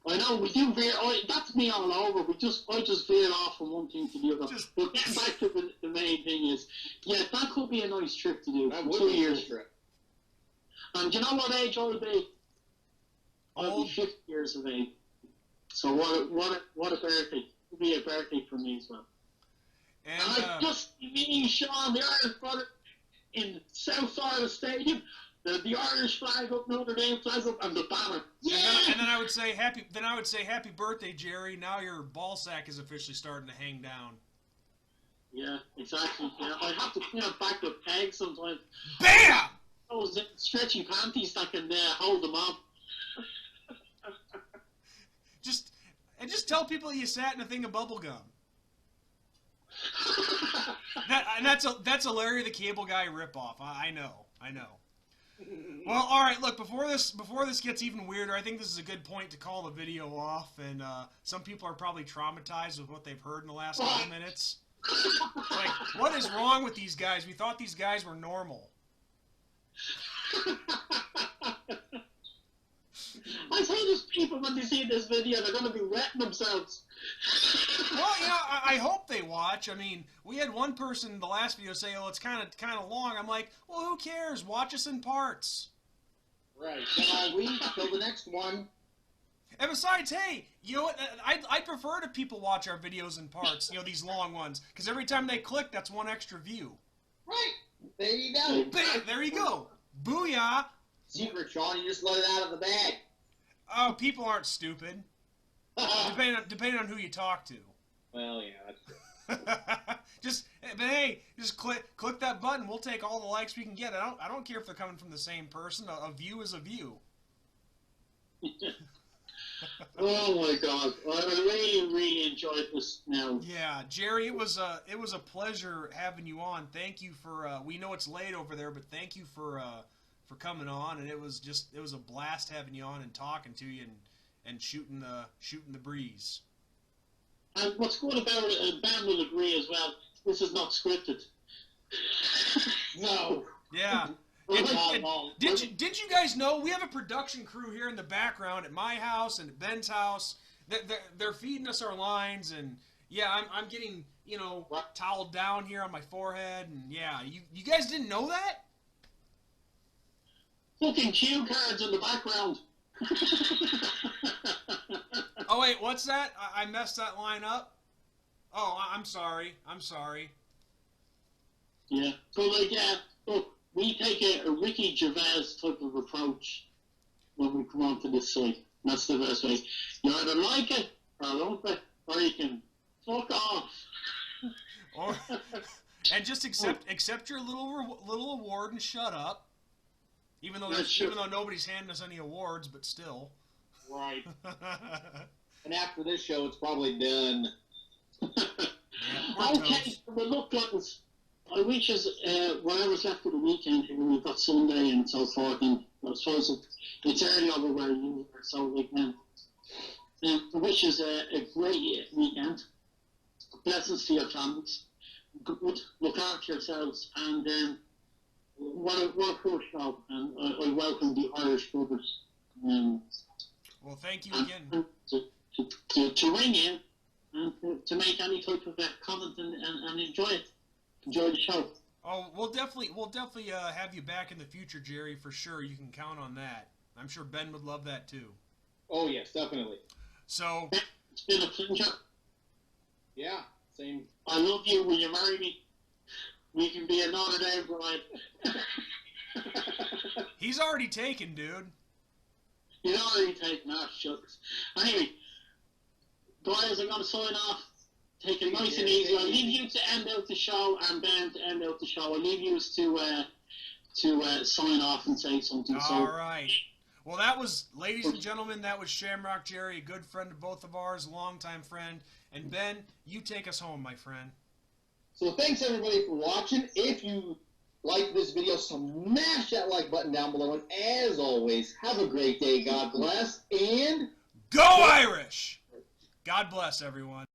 [SPEAKER 3] I know, we do veer. That's me all over. I just veered off from one thing to the other. But getting back to the main thing is, yeah, that could be a nice trip to do.
[SPEAKER 1] That would
[SPEAKER 3] 2
[SPEAKER 1] be a
[SPEAKER 3] years.
[SPEAKER 1] nice trip.
[SPEAKER 3] And do you know what age I'll be? I'll be 50 years of age. So what a birthday. It'll be a birthday for me as well.
[SPEAKER 2] And
[SPEAKER 3] I just me, Sean, the Irish brother in South Florida Stadium. The Irish flag up, Notre Dame flag up, and the banner. Yeah.
[SPEAKER 2] And then I would say happy birthday, Jerry. Now your ball sack is officially starting to hang down.
[SPEAKER 3] Yeah, exactly. Yeah, I have to pin it back with pegs sometimes.
[SPEAKER 2] Bam!
[SPEAKER 3] Those stretchy panties that can hold them up.
[SPEAKER 2] Just tell people you sat in a thing of bubble gum. That's a Larry the Cable Guy ripoff. I know. Well, all right. Look, before this gets even weirder, I think this is a good point to call the video off. And some people are probably traumatized with what they've heard in the last couple minutes. Like, what is wrong with these guys? We thought these guys were normal.
[SPEAKER 3] I say those people when they see this video, they're going to be wetting themselves.
[SPEAKER 2] Well, I hope they watch. I mean, we had one person in the last video say, "Oh, it's kind of long." I'm like, "Well, who cares? Watch us in parts."
[SPEAKER 1] Right. Then all week till the next one.
[SPEAKER 2] And besides, hey, you know what? I prefer to people watch our videos in parts. These long ones, because every time they click, that's one extra view.
[SPEAKER 1] Right. There you go.
[SPEAKER 2] There you go. Booyah.
[SPEAKER 1] Secret, Sean. You just let it out of the bag.
[SPEAKER 2] Oh, people aren't stupid. Depending on who you talk to.
[SPEAKER 1] Well, yeah, that's true.
[SPEAKER 2] just click that button. We'll take all the likes we can get. I don't care if they're coming from the same person. A view is a view.
[SPEAKER 3] Oh my God! I really enjoyed this now.
[SPEAKER 2] Yeah, Jerry, it was a pleasure having you on. Thank you for. We know it's late over there, but thank you for coming on. And it was a blast having you on and talking to you and shooting the breeze.
[SPEAKER 3] And what's good about it, and Ben will agree as well, this is not scripted.
[SPEAKER 1] No.
[SPEAKER 2] Yeah. Did you guys know we have a production crew here in the background at my house and at Ben's house? They're feeding us our lines, and yeah, I'm getting toweled down here on my forehead, and yeah, you guys didn't know that?
[SPEAKER 3] Fucking cue cards in the background.
[SPEAKER 2] Oh wait, what's that? I messed that line up. Oh, I'm sorry.
[SPEAKER 3] Yeah, so look, we take a Ricky Gervais type of approach when we come onto this site. That's the best way. You either like it or don't it, or you can fuck off.
[SPEAKER 2] And just accept your little award and shut up. Even though nobody's handing us any awards, but still.
[SPEAKER 1] Right. And after this show, it's probably done.
[SPEAKER 3] Okay, well, look, guys, I wish us whatever's left of the weekend here. We've got Sunday and so forth, and I suppose it's early over where you are, so like now. I wish us a great weekend. Blessings to your families. Good. Look after yourselves, and what a cool show. And I welcome the Irish brothers.
[SPEAKER 2] Well, thank you again.
[SPEAKER 3] To ring in and to make any type of comment and enjoy it. Enjoy the show.
[SPEAKER 2] Oh, we'll definitely have you back in the future, Jerry, for sure. You can count on that. I'm sure Ben would love that too.
[SPEAKER 1] Oh yes, definitely.
[SPEAKER 2] So
[SPEAKER 3] it's been a pleasure.
[SPEAKER 1] Yeah, same.
[SPEAKER 3] I love you. Will you marry me? We can be a Notre Dame bride.
[SPEAKER 2] He's already taken, dude.
[SPEAKER 3] He's already taken. Ah, shucks. Anyway, guys, I'm going to sign off. Take it nice and easy. I'll leave you to end out the show, and Ben to end out the show. I'll leave you to sign off and say something.
[SPEAKER 2] All right. Well, that was, ladies and gentlemen, that was Shamrock Jerry, a good friend of both of ours, longtime friend. And Ben, you take us home, my friend.
[SPEAKER 1] So thanks everybody for watching. If you like this video, smash that like button down below. And as always, have a great day. God bless. And
[SPEAKER 2] go Irish! God bless, everyone.